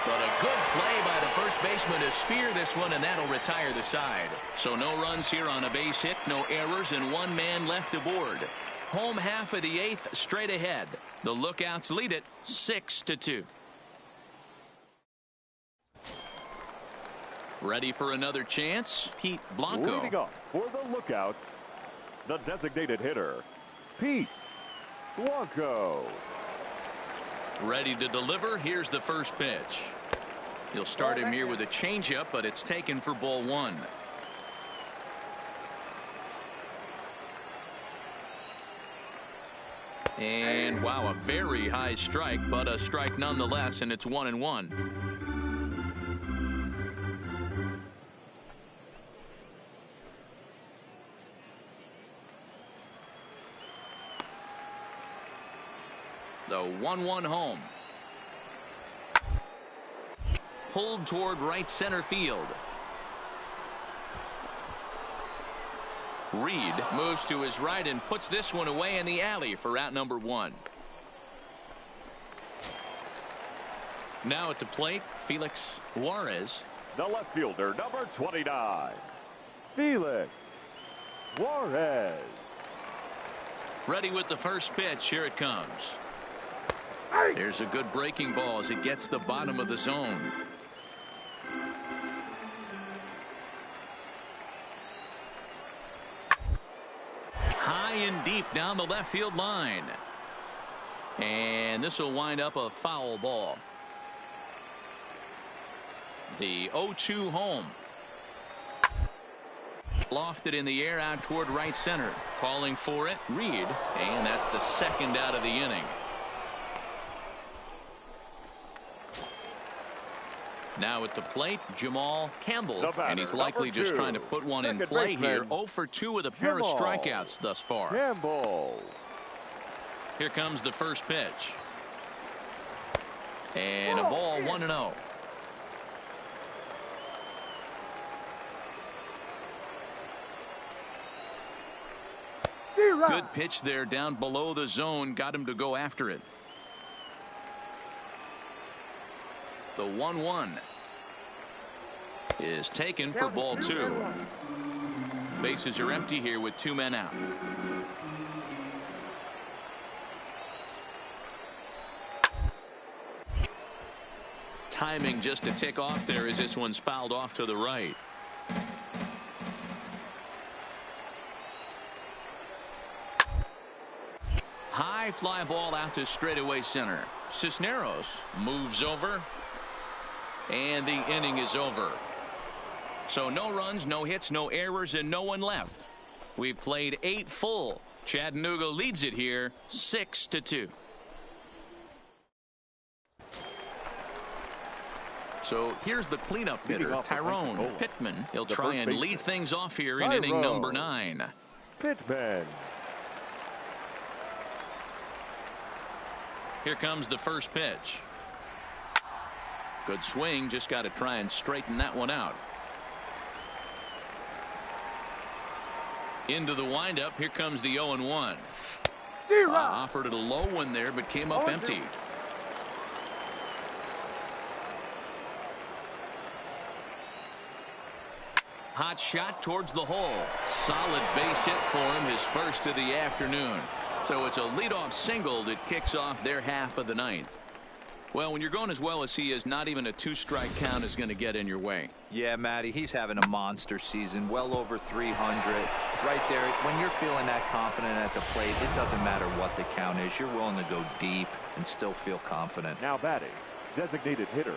But a good play by the first baseman to spear this one, and that'll retire the side. So no runs here on a base hit, no errors, and 1 man left aboard. Home half of the 8th straight ahead. The Lookouts lead it 6-2. Ready for another chance? Pete Blanco. Leading off for the Lookouts, the designated hitter, Pete Blanco. Ready to deliver. Here's the first pitch. He'll start him here with a changeup, but it's taken for ball 1. And wow, a very high strike, but a strike nonetheless, and it's 1-1. The 1-1 home. Pulled toward right center field. Reed moves to his right and puts this one away in the alley for out number 1. Now at the plate, Felix Juarez. The left fielder, number 29, Felix Juarez. Ready with the first pitch. Here it comes. There's a good breaking ball as it gets the bottom of the zone. High and deep down the left field line. And this will wind up a foul ball. The 0-2 home. Lofted in the air out toward right center. Calling for it, Reed. And that's the second out of the inning. Now at the plate, Jamal Campbell, and he's likely just trying to put one in play here. 0 for 2 with a pair of strikeouts thus far. Campbell. Here comes the first pitch. And a ball, 1-0. Good pitch there down below the zone. Got him to go after it. The 1-1 is taken for ball 2. Bases are empty here with 2 men out. Timing just a tick off there as this one's fouled off to the right. High fly ball out to straightaway center. Cisneros moves over. And the inning is over. So no runs, no hits, no errors, and no one left. We've played 8 full. Chattanooga leads it here 6-2. So here's the cleanup hitter, Tyrone Pittman. He'll try and lead things off here in inning number 9. Pittman. Here comes the first pitch. Good swing, just got to try and straighten that one out. Into the windup, here comes the 0-1. Offered it a low one there, but came up empty. Hot shot towards the hole. Solid base hit for him, his first of the afternoon. So it's a leadoff single that kicks off their half of the 9th. Well, when you're going as well as he is, not even a 2-strike count is going to get in your way. Yeah, Matty, he's having a monster season, well over 300. Right there, when you're feeling that confident at the plate, it doesn't matter what the count is. You're willing to go deep and still feel confident. Now batting, designated hitter,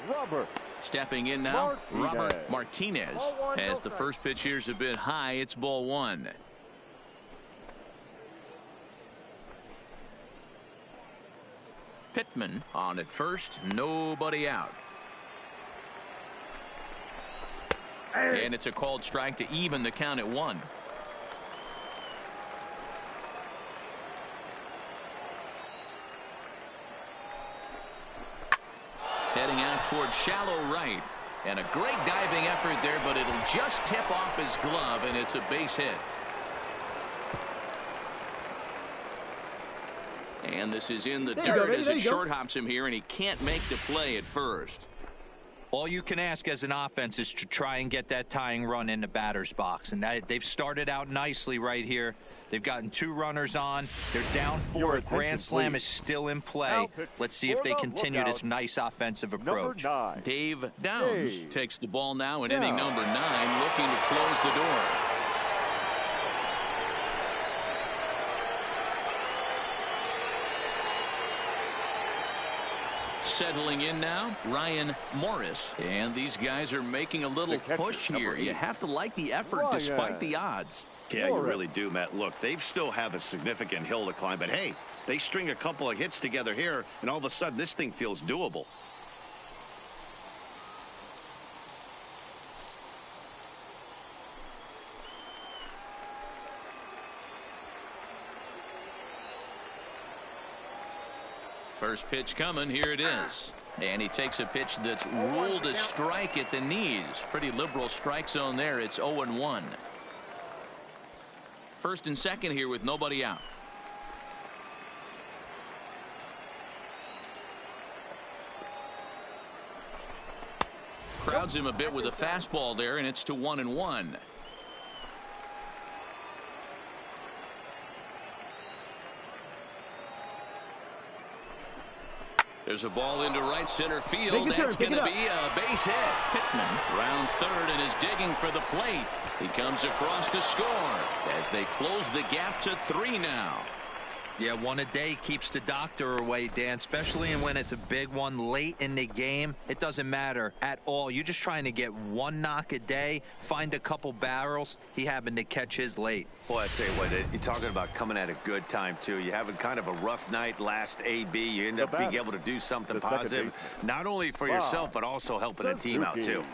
Robert Stepping in now, Robert Martinez. As the first pitch here's a bit high, it's ball one. Pittman on at first, nobody out. And it's a called strike to even the count at 1. Heading out towards shallow right. And a great diving effort there, but it'll just tip off his glove, and it's a base hit. And this is in the dirt as it short hops him here, and he can't make the play at first. All you can ask as an offense is to try and get that tying run in the batter's box. And they've started out nicely right here. They've gotten 2 runners on. They're down 4. A grand slam is still in play. Let's see if they continue this nice offensive approach. Dave Downs takes the ball now in inning number 9, looking to close the door. Settling in now, Ryan Morris. And these guys are making a little push here. You have to like the effort despite the odds. Yeah, you really do, Matt. Look, they still have a significant hill to climb, but hey, they string a couple of hits together here, and all of a sudden this thing feels doable. First pitch coming. Here it is. And he takes a pitch that's ruled a strike at the knees. Pretty liberal strike zone there. It's 0-1. First and second here with nobody out. Crowds him a bit with a fastball there, and it's to 1-1. There's a ball into right center field. That's going to be a base hit. Pittman rounds third and is digging for the plate. He comes across to score as they close the gap to 3 now. Yeah, one a day keeps the doctor away, Dan, especially when it's a big one late in the game. It doesn't matter at all. You're just trying to get one knock a day, find a couple barrels. He happened to catch his late. Boy, I tell you what, you're talking about coming at a good time, too. You're having kind of a rough night last AB. You end up being able to do something positive, not only for yourself, but also helping the team out, too.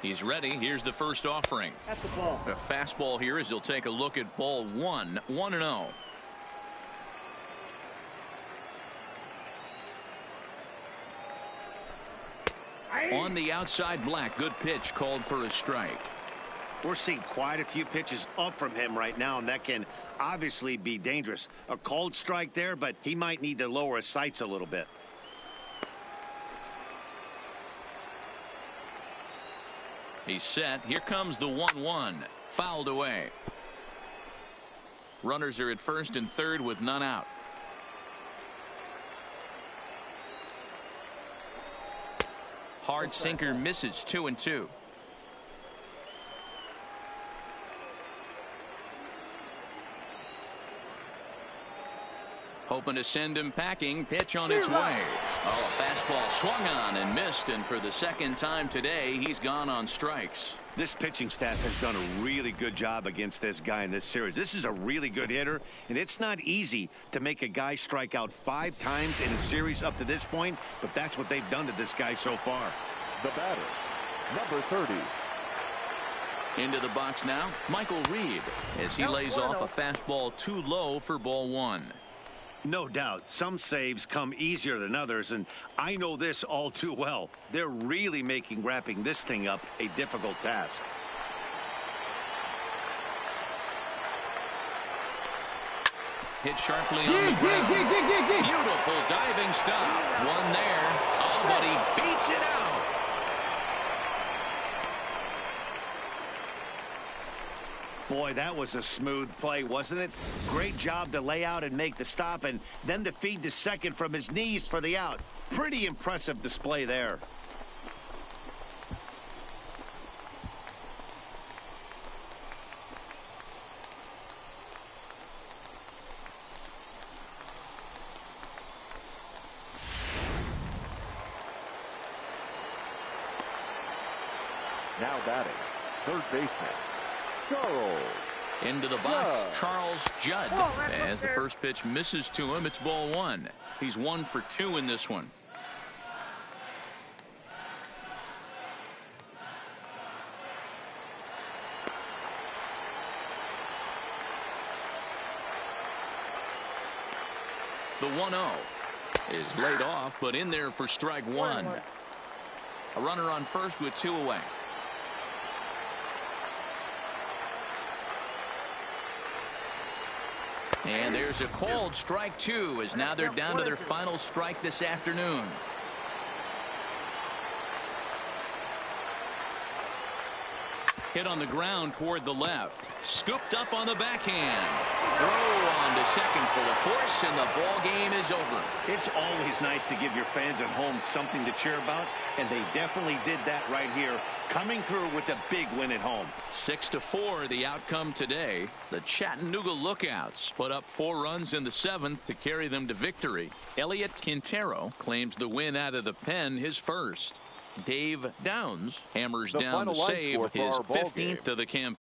He's ready. Here's the first offering. That's the ball. A fastball here as he'll take a look at ball 1. 1-0. On the outside, Black. Good pitch called for a strike. We're seeing quite a few pitches up from him right now, and that can obviously be dangerous. A called strike there, but he might need to lower his sights a little bit. He's set. Here comes the 1-1. Fouled away. Runners are at first and third with none out. Hard sinker misses. 2-2. Hoping to send him packing. Pitch on its way. Oh, a fastball swung on and missed, and for the second time today, he's gone on strikes. This pitching staff has done a really good job against this guy in this series. This is a really good hitter, and it's not easy to make a guy strike out 5 times in a series up to this point, but that's what they've done to this guy so far. The batter, number 30. Into the box now, Michael Reed, as he lays off a fastball too low for ball 1. No doubt, some saves come easier than others, and I know this all too well. They're really making wrapping this thing up a difficult task. Hit sharply on the ground. Beautiful diving stop. One there. Oh, but he beats it out. Boy, that was a smooth play, wasn't it? Great job to lay out and make the stop, and then to feed the second from his knees for the out. Pretty impressive display there. Now batting, third baseman, Charles. Into the box, Charles Judd. As the first pitch misses to him, it's ball one. He's 1 for 2 in this one. The 1-0 is laid off, but in there for strike one. A runner on first with 2 away. And there's a called strike 2, as now they're down to their final strike this afternoon. Hit on the ground toward the left. Scooped up on the backhand. Throw on to second for the force, and the ball game is over. It's always nice to give your fans at home something to cheer about, and they definitely did that right here, coming through with a big win at home. 6-4 the outcome today. The Chattanooga Lookouts put up 4 runs in the 7th to carry them to victory. Elliot Quintero claims the win out of the pen, his first. Dave Downs hammers down the save, his 15th of the campaign.